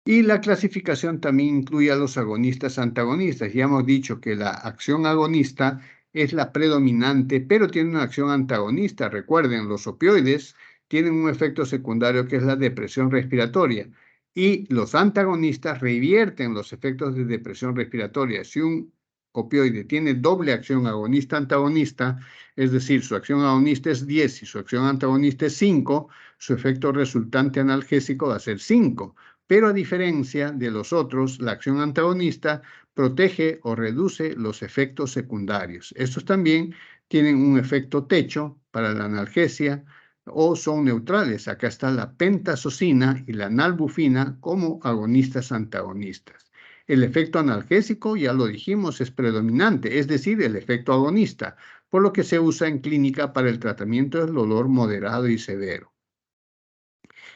Y la clasificación también incluye a los agonistas antagonistas. Ya hemos dicho que la acción agonista es la predominante, pero tiene una acción antagonista. Recuerden, los opioides tienen un efecto secundario que es la depresión respiratoria y los antagonistas revierten los efectos de depresión respiratoria. Si un opioide tiene doble acción agonista-antagonista, es decir, su acción agonista es 10 y su acción antagonista es 5, su efecto resultante analgésico va a ser 5. Pero a diferencia de los otros, la acción antagonista protege o reduce los efectos secundarios. Estos también tienen un efecto techo para la analgesia o son neutrales. Acá está la pentazocina y la nalbufina como agonistas antagonistas. El efecto analgésico, ya lo dijimos, es predominante, es decir, el efecto agonista, por lo que se usa en clínica para el tratamiento del dolor moderado y severo.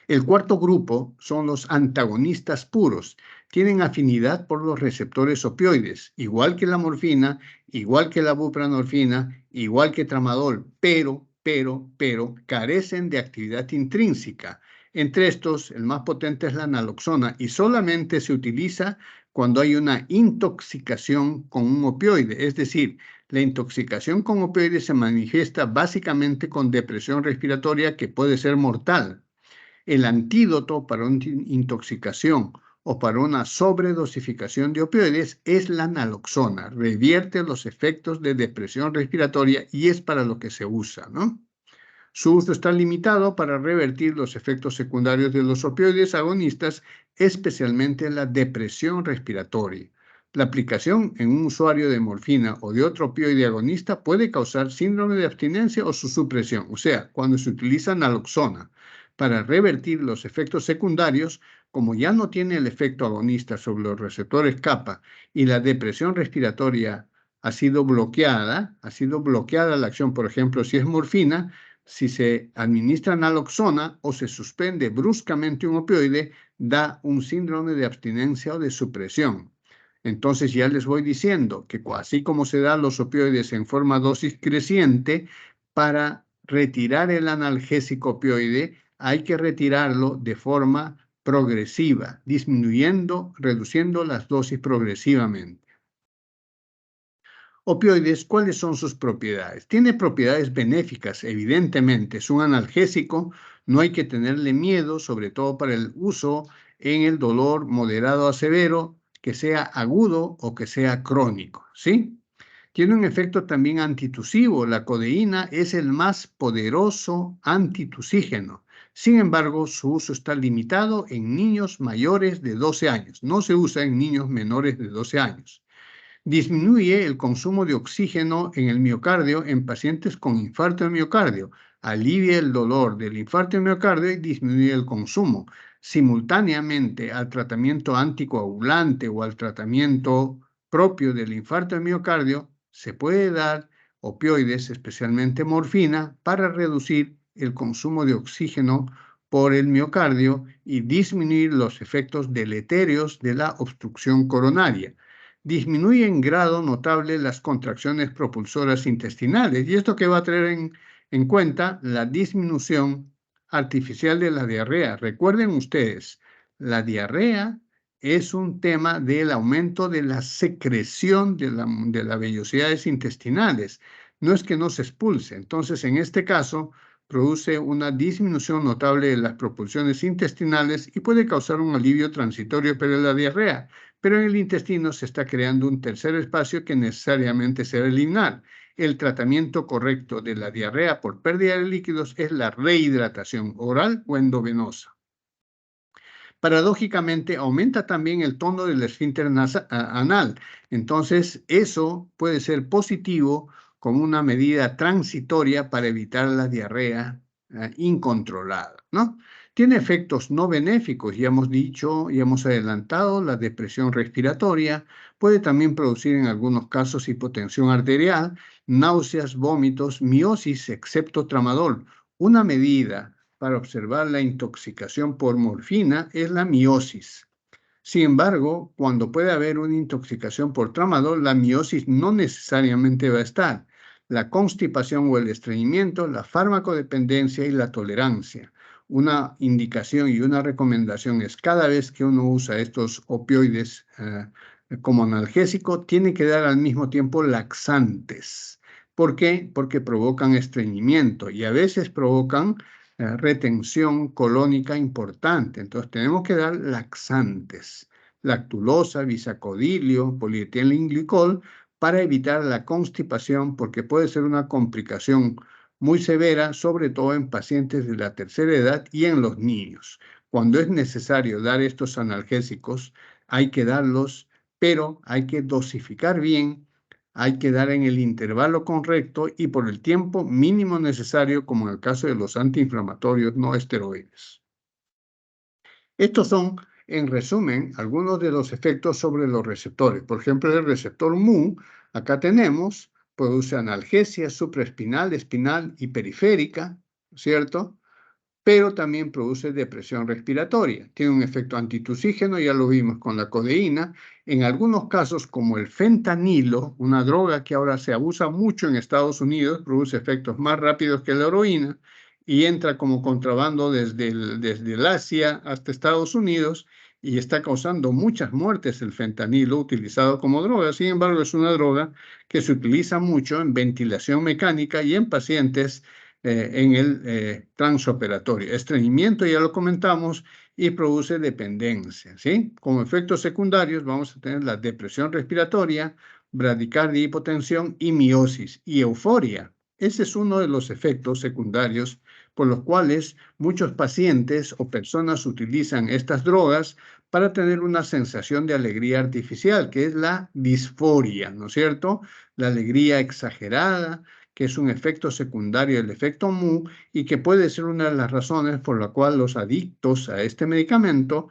El cuarto grupo son los antagonistas puros. Tienen afinidad por los receptores opioides, igual que la morfina, igual que la buprenorfina, igual que tramadol, pero carecen de actividad intrínseca. Entre estos, el más potente es la naloxona y solamente se utiliza cuando hay una intoxicación con un opioide, es decir, la intoxicación con opioides se manifiesta básicamente con depresión respiratoria que puede ser mortal. El antídoto para una intoxicación o para una sobredosificación de opioides es la naloxona. Revierte los efectos de depresión respiratoria y es para lo que se usa, ¿no? Su uso está limitado para revertir los efectos secundarios de los opioides agonistas, especialmente la depresión respiratoria. La aplicación en un usuario de morfina o de otro opioide agonista puede causar síndrome de abstinencia o su supresión, o sea, cuando se utiliza naloxona. para revertir los efectos secundarios, como ya no tiene el efecto agonista sobre los receptores kappa y la depresión respiratoria ha sido bloqueada la acción, por ejemplo, si es morfina, si se administra naloxona o se suspende bruscamente un opioide, da un síndrome de abstinencia o de supresión. Entonces ya les voy diciendo que así como se dan los opioides en forma dosis creciente, para retirar el analgésico opioide hay que retirarlo de forma progresiva, disminuyendo, reduciendo las dosis progresivamente. Opioides, ¿cuáles son sus propiedades? Tiene propiedades benéficas, evidentemente. Es un analgésico, no hay que tenerle miedo, sobre todo para el uso en el dolor moderado a severo, que sea agudo o que sea crónico, ¿sí? Tiene un efecto también antitusivo. La codeína es el más poderoso antitusígeno. Sin embargo, su uso está limitado en niños mayores de 12 años. No se usa en niños menores de 12 años. Disminuye el consumo de oxígeno en el miocardio en pacientes con infarto de miocardio. Alivia el dolor del infarto de miocardio y disminuye el consumo. Simultáneamente al tratamiento anticoagulante o al tratamiento propio del infarto de miocardio, se puede dar opioides, especialmente morfina, para reducir el consumo de oxígeno por el miocardio y disminuir los efectos deleterios de la obstrucción coronaria. Disminuye en grado notable las contracciones propulsoras intestinales. ¿Y esto qué va a tener en cuenta? La disminución artificial de la diarrea. Recuerden ustedes, la diarrea es un tema del aumento de la secreción de las vellosidades intestinales. No es que no se expulse. Entonces, en este caso, produce una disminución notable de las propulsiones intestinales y puede causar un alivio transitorio para la diarrea. Pero en el intestino se está creando un tercer espacio que necesariamente se debe eliminar. El tratamiento correcto de la diarrea por pérdida de líquidos es la rehidratación oral o endovenosa. Paradójicamente, aumenta también el tono del esfínter anal. Entonces, eso puede ser positivo como una medida transitoria para evitar la diarrea incontrolada, ¿no? Tiene efectos no benéficos, ya hemos dicho, ya hemos adelantado, la depresión respiratoria, puede también producir en algunos casos hipotensión arterial, náuseas, vómitos, miosis, excepto tramadol. Una medida para observar la intoxicación por morfina es la miosis. Sin embargo, cuando puede haber una intoxicación por tramadol, la miosis no necesariamente va a estar. La constipación o el estreñimiento, la farmacodependencia y la tolerancia. Una indicación y una recomendación es cada vez que uno usa estos opioides como analgésico, tiene que dar al mismo tiempo laxantes. ¿Por qué? Porque provocan estreñimiento y a veces provocan retención colónica importante. Entonces tenemos que dar laxantes, lactulosa, bisacodilio, polietilenglicol, para evitar la constipación, porque puede ser una complicación muy severa, sobre todo en pacientes de la tercera edad y en los niños. Cuando es necesario dar estos analgésicos, hay que darlos, pero hay que dosificar bien, hay que dar en el intervalo correcto y por el tiempo mínimo necesario, como en el caso de los antiinflamatorios no esteroides. Estos son, en resumen, algunos de los efectos sobre los receptores. Por ejemplo, el receptor mu, acá tenemos, produce analgesia supraespinal, espinal y periférica, ¿cierto? Pero también produce depresión respiratoria. Tiene un efecto antitusígeno, ya lo vimos con la codeína. En algunos casos, como el fentanilo, una droga que ahora se abusa mucho en Estados Unidos, produce efectos más rápidos que la heroína y entra como contrabando desde el Asia hasta Estados Unidos y está causando muchas muertes el fentanilo utilizado como droga. Sin embargo, es una droga que se utiliza mucho en ventilación mecánica y en pacientes en el transoperatorio. Estreñimiento, ya lo comentamos, y produce dependencia, ¿sí? Como efectos secundarios vamos a tener la depresión respiratoria, bradicardia, hipotensión y miosis y euforia. Ese es uno de los efectos secundarios por los cuales muchos pacientes o personas utilizan estas drogas para tener una sensación de alegría artificial, que es la disforia, ¿no es cierto? La alegría exagerada, que es un efecto secundario del efecto mu y que puede ser una de las razones por la cual los adictos a este medicamento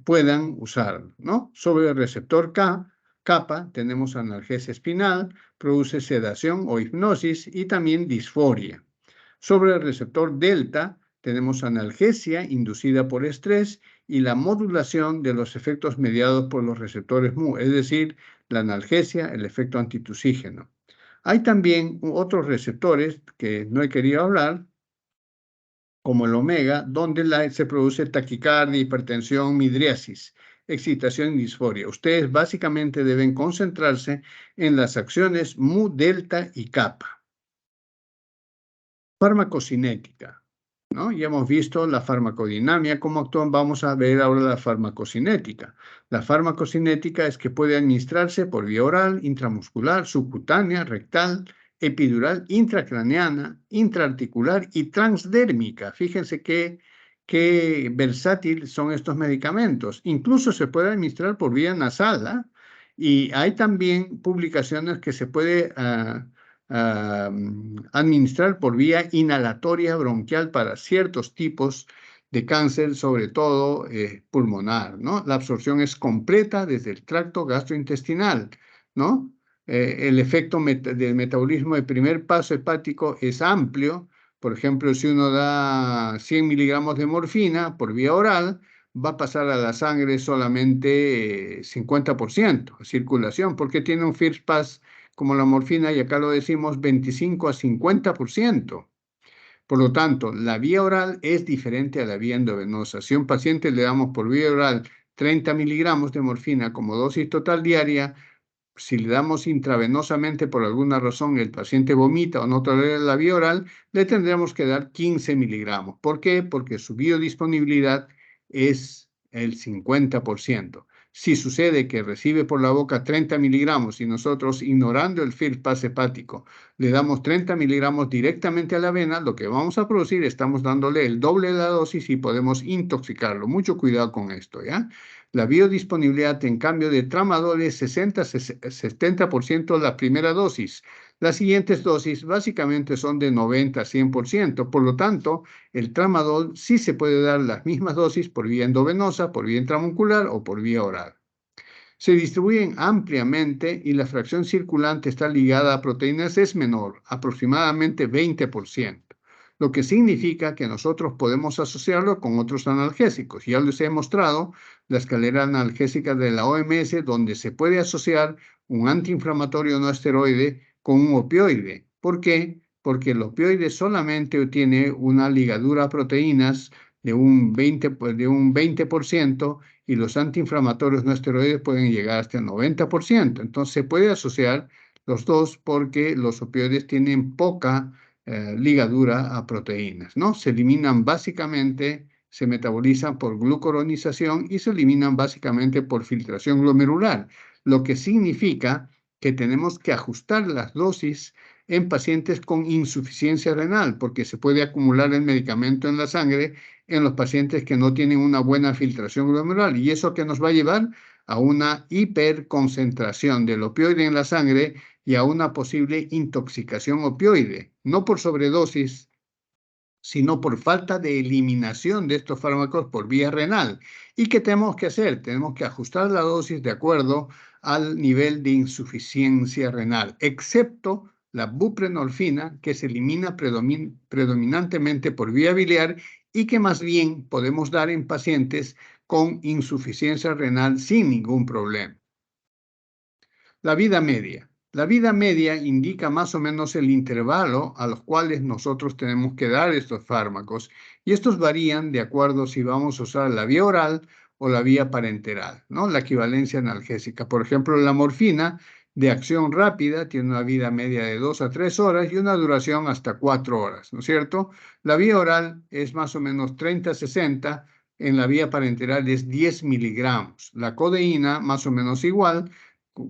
puedan usarlo, ¿no? Sobre el receptor kappa tenemos analgesia espinal, produce sedación o hipnosis y también disforia. Sobre el receptor delta tenemos analgesia inducida por estrés y la modulación de los efectos mediados por los receptores mu, es decir, la analgesia, el efecto antitusígeno. Hay también otros receptores que no he querido hablar, como el omega, donde se produce taquicardia, hipertensión, midriasis, excitación y disforia. Ustedes básicamente deben concentrarse en las acciones mu, delta y kappa. Farmacocinética, ¿no? Ya hemos visto la farmacodinamia, cómo actúan. Vamos a ver ahora la farmacocinética. La farmacocinética es que puede administrarse por vía oral, intramuscular, subcutánea, rectal, epidural, intracraneana, intraarticular y transdérmica. Fíjense qué versátil son estos medicamentos. Incluso se puede administrar por vía nasal, ¿eh? Y hay también publicaciones que se puede administrar por vía inhalatoria bronquial para ciertos tipos de cáncer, sobre todo pulmonar, ¿no? La absorción es completa desde el tracto gastrointestinal, ¿no? El efecto del metabolismo de primer paso hepático es amplio. Por ejemplo, si uno da 100 miligramos de morfina por vía oral, va a pasar a la sangre solamente 50% circulación, porque tiene un first pass como la morfina, y acá lo decimos 25 a 50%. Por lo tanto, la vía oral es diferente a la vía endovenosa. Si a un paciente le damos por vía oral 30 miligramos de morfina como dosis total diaria, si le damos intravenosamente por alguna razón el paciente vomita o no tolera la vía oral, le tendremos que dar 15 miligramos. ¿Por qué? Porque su biodisponibilidad es el 50%. Si sucede que recibe por la boca 30 miligramos y nosotros, ignorando el first pass hepático, le damos 30 miligramos directamente a la vena, lo que vamos a producir, estamos dándole el doble de la dosis y podemos intoxicarlo. Mucho cuidado con esto, ¿ya? La biodisponibilidad, en cambio, de tramadol es 60-70% la primera dosis. Las siguientes dosis básicamente son de 90 a 100%. Por lo tanto, el tramadol sí se puede dar las mismas dosis por vía endovenosa, por vía intramuscular o por vía oral. Se distribuyen ampliamente y la fracción circulante está ligada a proteínas es menor, aproximadamente 20%, lo que significa que nosotros podemos asociarlo con otros analgésicos. Ya les he mostrado la escalera analgésica de la OMS, donde se puede asociar un antiinflamatorio no esteroide con un opioide. ¿Por qué? Porque el opioide solamente tiene una ligadura a proteínas de un 20%, y los antiinflamatorios no esteroides pueden llegar hasta el 90%. Entonces se puede asociar los dos porque los opioides tienen poca ligadura a proteínas, ¿no? Se eliminan básicamente, se metabolizan por glucuronización y se eliminan básicamente por filtración glomerular, lo que significa que tenemos que ajustar las dosis en pacientes con insuficiencia renal, porque se puede acumular el medicamento en la sangre en los pacientes que no tienen una buena filtración glomerular, y eso que nos va a llevar a una hiperconcentración del opioide en la sangre y a una posible intoxicación opioide, no por sobredosis, sino por falta de eliminación de estos fármacos por vía renal. ¿Y qué tenemos que hacer? Tenemos que ajustar la dosis de acuerdo al nivel de insuficiencia renal, excepto la buprenorfina, que se elimina predominantemente por vía biliar y que más bien podemos dar en pacientes con insuficiencia renal sin ningún problema. La vida media. La vida media indica más o menos el intervalo a los cuales nosotros tenemos que dar estos fármacos, y estos varían de acuerdo si vamos a usar la vía oral o la vía parenteral, ¿no? La equivalencia analgésica. Por ejemplo, la morfina de acción rápida tiene una vida media de 2 a 3 horas y una duración hasta 4 horas, ¿no es cierto? La vía oral es más o menos 30 a 60, en la vía parenteral es 10 miligramos. La codeína más o menos igual.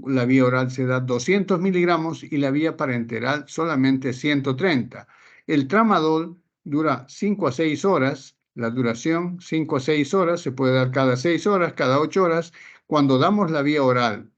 La vía oral se da 200 miligramos y la vía parenteral solamente 130. El tramadol dura 5 a 6 horas, la duración 5 a 6 horas, se puede dar cada 6 horas, cada 8 horas. Cuando damos la vía oral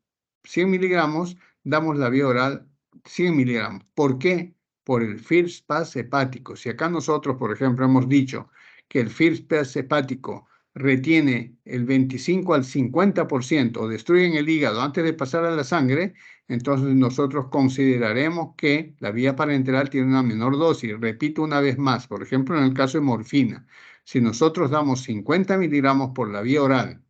100 miligramos, damos la vía oral 100 miligramos. ¿Por qué? por el first pass hepático. Si acá nosotros, por ejemplo, hemos dicho que el first pass hepático retiene el 25 al 50% o destruyen el hígado antes de pasar a la sangre, entonces nosotros consideraremos que la vía parenteral tiene una menor dosis. Repito una vez más, por ejemplo, en el caso de morfina, si nosotros damos 50 miligramos por la vía oral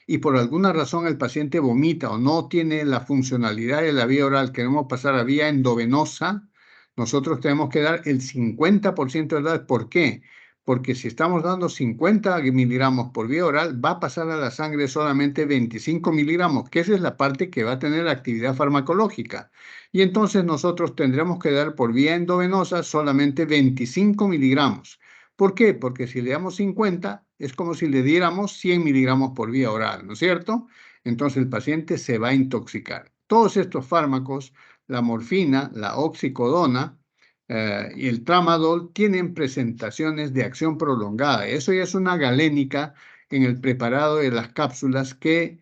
y por alguna razón el paciente vomita o no tiene la funcionalidad de la vía oral, queremos pasar a vía endovenosa, nosotros tenemos que dar el 50% de la dosis. ¿Por qué? Porque si estamos dando 50 miligramos por vía oral, va a pasar a la sangre solamente 25 miligramos, que esa es la parte que va a tener actividad farmacológica. Y entonces nosotros tendremos que dar por vía endovenosa solamente 25 miligramos. ¿Por qué? Porque si le damos 50, es como si le diéramos 100 miligramos por vía oral, ¿no es cierto? Entonces el paciente se va a intoxicar. Todos estos fármacos, la morfina, la oxicodona y el tramadol, tienen presentaciones de acción prolongada. Eso ya es una galénica en el preparado de las cápsulas que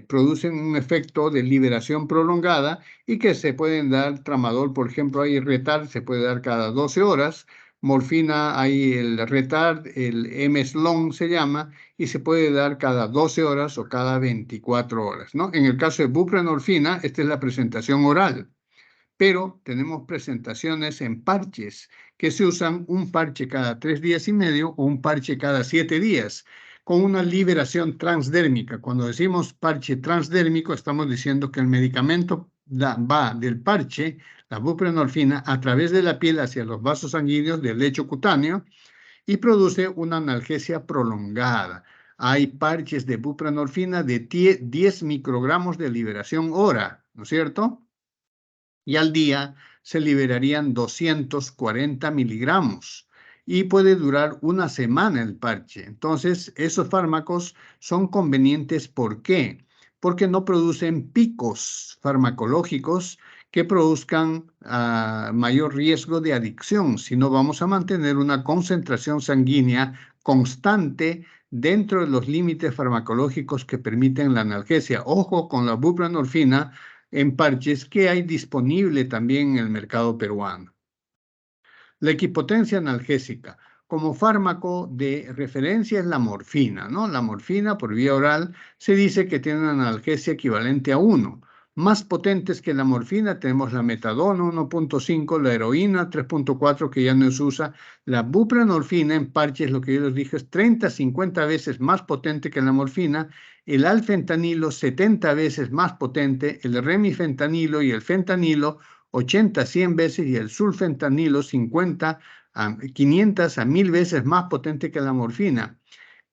producen un efecto de liberación prolongada y que se pueden dar. Tramadol, por ejemplo, hay retard, se puede dar cada 12 horas. Morfina, hay el retard, el M-Slong se llama, y se puede dar cada 12 horas o cada 24 horas, ¿no? En el caso de buprenorfina, esta es la presentación oral, pero tenemos presentaciones en parches que se usan un parche cada 3 días y medio o un parche cada 7 días, con una liberación transdérmica. Cuando decimos parche transdérmico, estamos diciendo que el medicamento va del parche, la buprenorfina, a través de la piel hacia los vasos sanguíneos del lecho cutáneo y produce una analgesia prolongada. Hay parches de buprenorfina de 10 microgramos de liberación hora, ¿no es cierto? Y al día se liberarían 240 miligramos y puede durar una semana el parche. Entonces, esos fármacos son convenientes. ¿Por qué? Porque no producen picos farmacológicos que produzcan mayor riesgo de adicción, sino vamos a mantener una concentración sanguínea constante dentro de los límites farmacológicos que permiten la analgesia. Ojo con la buprenorfina en parches que hay disponible también en el mercado peruano. La equipotencia analgésica. Como fármaco de referencia es la morfina, ¿no? La morfina por vía oral se dice que tiene una analgesia equivalente a 1. Más potentes que la morfina tenemos la metadona 1.5, la heroína 3.4 que ya no se usa. La buprenorfina en parches, lo que yo les dije, es 30-50 veces más potente que la morfina. El alfentanilo 70 veces más potente, el remifentanilo y el fentanilo 80-100 veces y el sulfentanilo 500 a 1000 veces más potente que la morfina.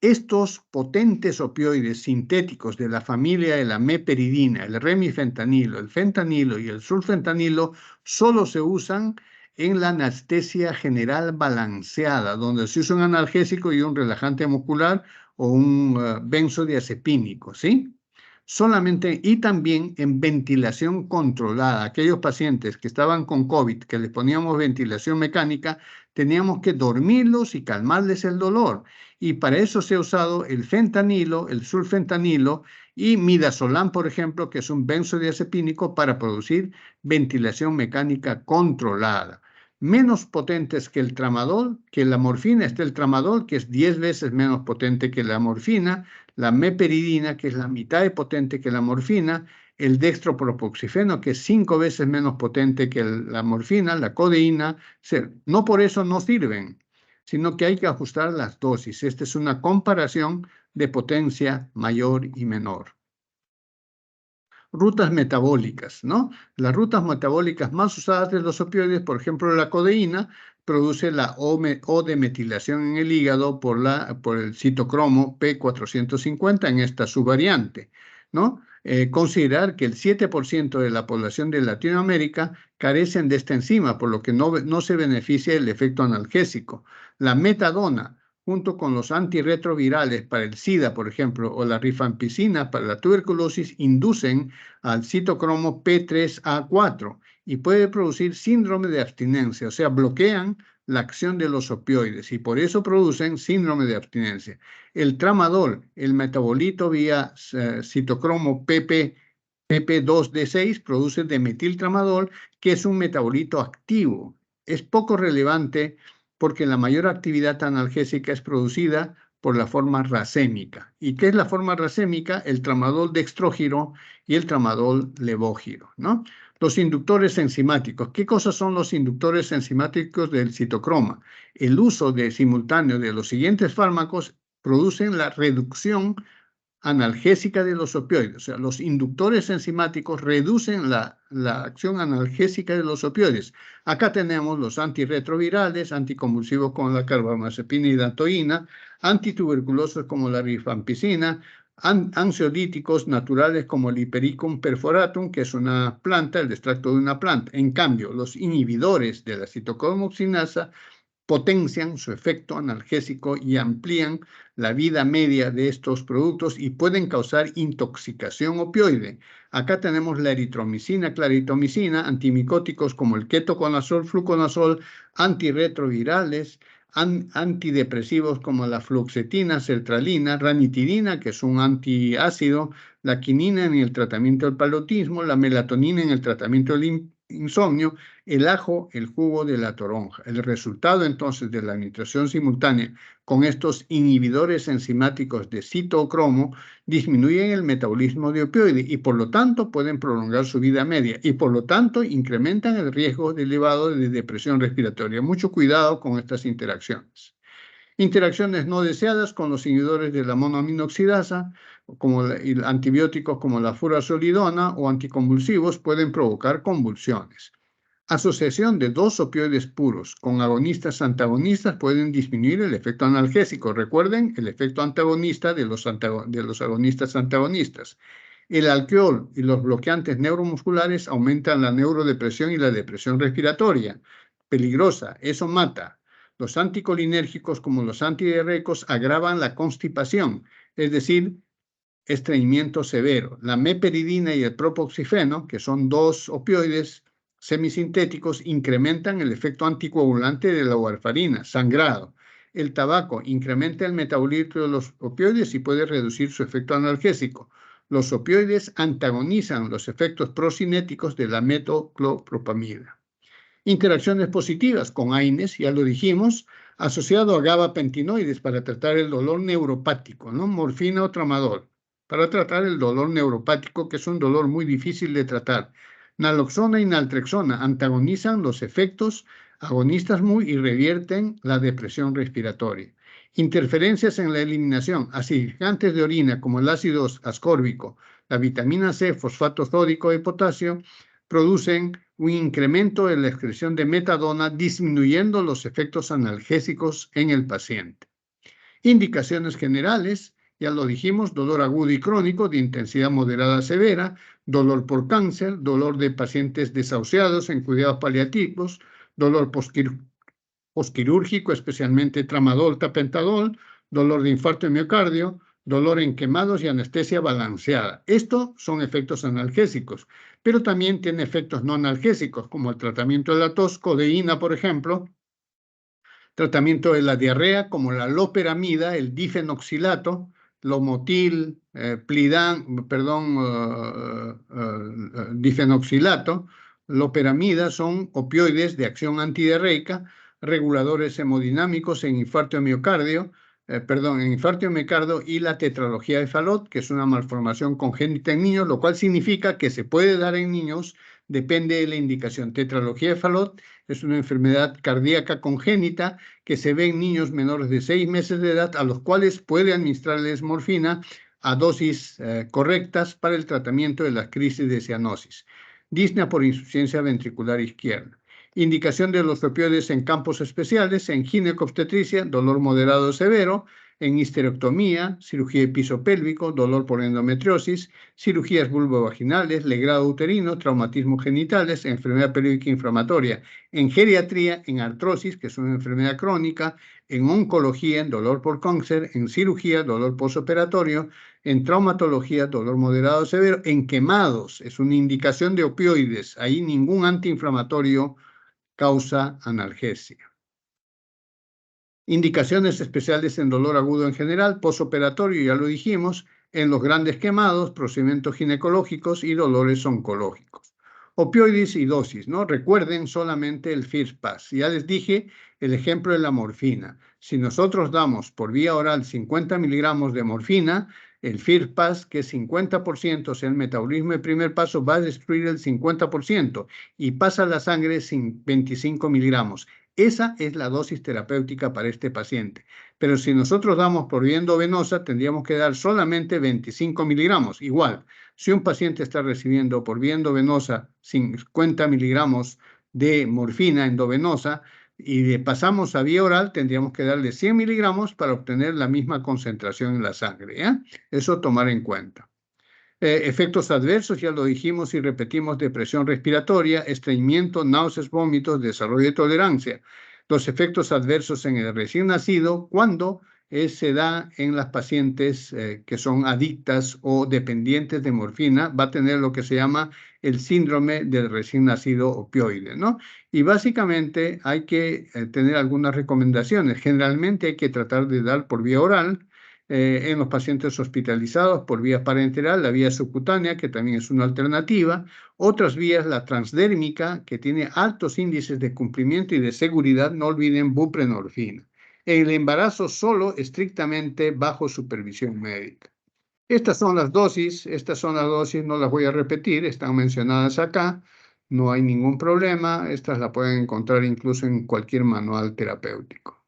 Estos potentes opioides sintéticos de la familia de la meperidina, el remifentanilo, el fentanilo y el sulfentanilo solo se usan en la anestesia general balanceada, donde se usa un analgésico y un relajante muscular o un benzodiazepínico, ¿sí? Solamente y también en ventilación controlada. Aquellos pacientes que estaban con COVID, que les poníamos ventilación mecánica, teníamos que dormirlos y calmarles el dolor. Y para eso se ha usado el fentanilo, el sulfentanilo y midazolam, por ejemplo, que es un benzodiazepínico para producir ventilación mecánica controlada. Menos potentes que el tramadol, que la morfina, está el tramadol, que es 10 veces menos potente que la morfina, la meperidina, que es la mitad de potente que la morfina, el dextropropoxifeno, que es 5 veces menos potente que la morfina, la codeína. No por eso no sirven, sino que hay que ajustar las dosis. Esta es una comparación de potencia mayor y menor. Rutas metabólicas, ¿no? Las rutas metabólicas más usadas de los opioides, por ejemplo, la codeína, produce la O-demetilación en el hígado por el citocromo P450 en esta subvariante, ¿no? Considerar que el 7% de la población de Latinoamérica carecen de esta enzima, por lo que no se beneficia del efecto analgésico. La metadona, junto con los antirretrovirales para el SIDA, por ejemplo, o la rifampicina para la tuberculosis, inducen al citocromo P3A4 y puede producir síndrome de abstinencia, o sea, bloquean la acción de los opioides y por eso producen síndrome de abstinencia. El tramadol, el metabolito vía citocromo PP2D6 produce dimetiltramadol, que es un metabolito activo. Es poco relevante porque la mayor actividad analgésica es producida por la forma racémica. ¿Y qué es la forma racémica? El tramadol dextrógiro y el tramadol levógiro, ¿no? Los inductores enzimáticos. ¿Qué cosas son los inductores enzimáticos del citocroma? El uso simultáneo de los siguientes fármacos producen la reducción analgésica de los opioides. O sea, los inductores enzimáticos reducen la acción analgésica de los opioides. Acá tenemos los antirretrovirales, anticonvulsivos como la carbamazepina y dantoína, antituberculosos como la rifampicina, ansiolíticos naturales como el Hipericum perforatum, que es una planta, el extracto de una planta. En cambio, los inhibidores de la citocromoxinasa potencian su efecto analgésico y amplían la vida media de estos productos y pueden causar intoxicación opioide. Acá tenemos la eritromicina, claritomicina, antimicóticos como el ketoconazol, fluconazol, antirretrovirales, antidepresivos como la fluoxetina, sertralina, ranitidina, que es un antiácido, la quinina en el tratamiento del paludismo, la melatonina en el tratamiento del insomnio, el ajo, el jugo de la toronja. El resultado entonces de la administración simultánea con estos inhibidores enzimáticos de citocromo disminuyen el metabolismo de opioides y por lo tanto pueden prolongar su vida media y por lo tanto incrementan el riesgo elevado de depresión respiratoria. Mucho cuidado con estas interacciones. Interacciones no deseadas con los inhibidores de la monoaminoxidasa, como antibióticos como la furazolidona o anticonvulsivos pueden provocar convulsiones. Asociación de dos opioides puros con agonistas antagonistas pueden disminuir el efecto analgésico. Recuerden el efecto antagonista de los agonistas antagonistas. El alcohol y los bloqueantes neuromusculares aumentan la neurodepresión y la depresión respiratoria. Peligrosa, eso mata. Los anticolinérgicos como los antidiarreicos agravan la constipación, es decir, estreñimiento severo. La meperidina y el propoxifeno, que son dos opioides semisintéticos, incrementan el efecto anticoagulante de la warfarina, sangrado. El tabaco incrementa el metabolismo de los opioides y puede reducir su efecto analgésico. Los opioides antagonizan los efectos procinéticos de la metoclopropamida. Interacciones positivas con AINES, ya lo dijimos, asociado a gabapentinoides para tratar el dolor neuropático, ¿no? Morfina o tramadol, para tratar el dolor neuropático, que es un dolor muy difícil de tratar. Naloxona y naltrexona antagonizan los efectos agonistas y revierten la depresión respiratoria. Interferencias en la eliminación, acidificantes de orina como el ácido ascórbico, la vitamina C, fosfato sódico de potasio, producen un incremento en la excreción de metadona, disminuyendo los efectos analgésicos en el paciente. Indicaciones generales, ya lo dijimos, dolor agudo y crónico de intensidad moderada a severa, dolor por cáncer, dolor de pacientes desahuciados en cuidados paliativos, dolor posquirúrgico, especialmente tramadol, tapentadol, dolor de infarto de miocardio, dolor en quemados y anestesia balanceada. Estos son efectos analgésicos, pero también tiene efectos no analgésicos, como el tratamiento de la tos, codeína, por ejemplo, tratamiento de la diarrea, como la loperamida, el difenoxilato, lomotil, difenoxilato, loperamida son opioides de acción antidiarreica, reguladores hemodinámicos en infarto de miocardio, en infarto de miocardio y la tetralogía de Fallot, que es una malformación congénita en niños, lo cual significa que se puede dar en niños, depende de la indicación. Tetralogía de Fallot es una enfermedad cardíaca congénita que se ve en niños menores de 6 meses de edad, a los cuales puede administrarles morfina a dosis correctas para el tratamiento de las crisis de cianosis. Disnea por insuficiencia ventricular izquierda. Indicación de los opioides en campos especiales, en ginecobstetricia, dolor moderado o severo, en histerectomía, cirugía de piso pélvico, dolor por endometriosis, cirugías vulvovaginales, legrado uterino, traumatismo genitales, enfermedad pélvica inflamatoria, en geriatría, en artrosis, que es una enfermedad crónica, en oncología, en dolor por cáncer, en cirugía, dolor postoperatorio, en traumatología, dolor moderado o severo, en quemados, es una indicación de opioides, ahí ningún antiinflamatorio causa analgesia. Indicaciones especiales en dolor agudo en general, postoperatorio, ya lo dijimos, en los grandes quemados, procedimientos ginecológicos y dolores oncológicos. Opioides y dosis, ¿no? Recuerden solamente el first pass. Ya les dije el ejemplo de la morfina. Si nosotros damos por vía oral 50 miligramos de morfina, el first pass, que es 50%, o sea, el metabolismo de primer paso, va a destruir el 50% y pasa a la sangre sin 25 miligramos. Esa es la dosis terapéutica para este paciente. Pero si nosotros damos por vía endovenosa, tendríamos que dar solamente 25 miligramos. Igual, si un paciente está recibiendo por vía endovenosa 50 miligramos de morfina endovenosa y pasamos a vía oral, tendríamos que darle 100 miligramos para obtener la misma concentración en la sangre. Eso tomar en cuenta. Efectos adversos, ya lo dijimos y repetimos: depresión respiratoria, estreñimiento, náuseas, vómitos, desarrollo de tolerancia. Los efectos adversos en el recién nacido, cuando se da en las pacientes que son adictas o dependientes de morfina, va a tener lo que se llama el síndrome del recién nacido opioide, ¿no? Y básicamente hay que tener algunas recomendaciones. Generalmente hay que tratar de dar por vía oral, en los pacientes hospitalizados por vía parenteral, la vía subcutánea, que también es una alternativa. Otras vías, la transdérmica, que tiene altos índices de cumplimiento y de seguridad, no olviden buprenorfina. En el embarazo solo, estrictamente bajo supervisión médica. Estas son las dosis, no las voy a repetir, están mencionadas acá, no hay ningún problema, estas las pueden encontrar incluso en cualquier manual terapéutico.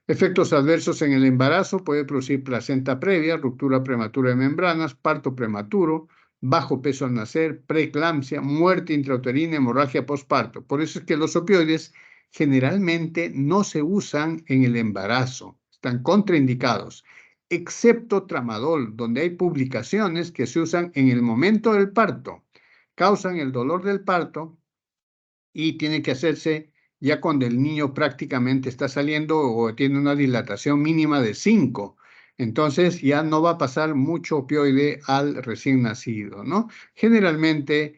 Efectos adversos en el embarazo: puede producir placenta previa, ruptura prematura de membranas, parto prematuro, bajo peso al nacer, preeclampsia, muerte intrauterina, hemorragia postparto. Por eso es que los opioides generalmente no se usan en el embarazo, están contraindicados, excepto tramadol, donde hay publicaciones que se usan en el momento del parto, causan el dolor del parto y tiene que hacerse ya cuando el niño prácticamente está saliendo o tiene una dilatación mínima de 5. Entonces ya no va a pasar mucho opioide al recién nacido, ¿no? Generalmente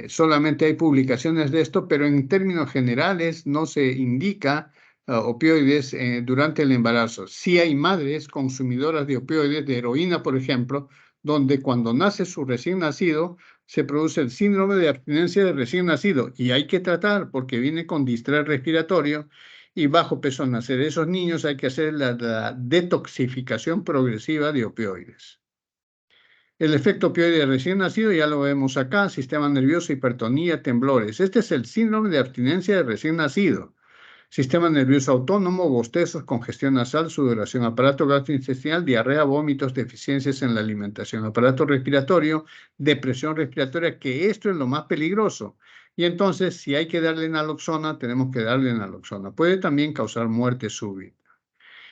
solamente hay publicaciones de esto, pero en términos generales no se indica opioides durante el embarazo. Sí hay madres consumidoras de opioides, de heroína, por ejemplo, donde cuando nace su recién nacido se produce el síndrome de abstinencia de recién nacido y hay que tratar porque viene con distrés respiratorio y bajo peso al nacer. Esos niños hay que hacer la detoxificación progresiva de opioides. El efecto opioide de recién nacido ya lo vemos acá: sistema nervioso, hipertonía, temblores. Este es el síndrome de abstinencia de recién nacido. Sistema nervioso autónomo, bostezos, congestión nasal, sudoración, aparato gastrointestinal, diarrea, vómitos, deficiencias en la alimentación, aparato respiratorio, depresión respiratoria, que esto es lo más peligroso. Y entonces, si hay que darle naloxona, tenemos que darle naloxona. Puede también causar muerte súbita.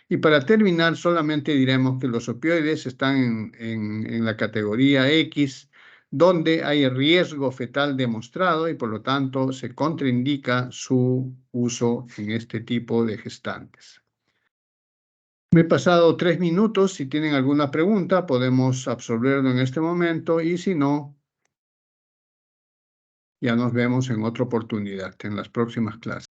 Y para terminar, solamente diremos que los opioides están en la categoría X, donde hay riesgo fetal demostrado y por lo tanto se contraindica su uso en este tipo de gestantes. Me he pasado 3 minutos. Si tienen alguna pregunta, podemos absorberlo en este momento, y si no, ya nos vemos en otra oportunidad, en las próximas clases.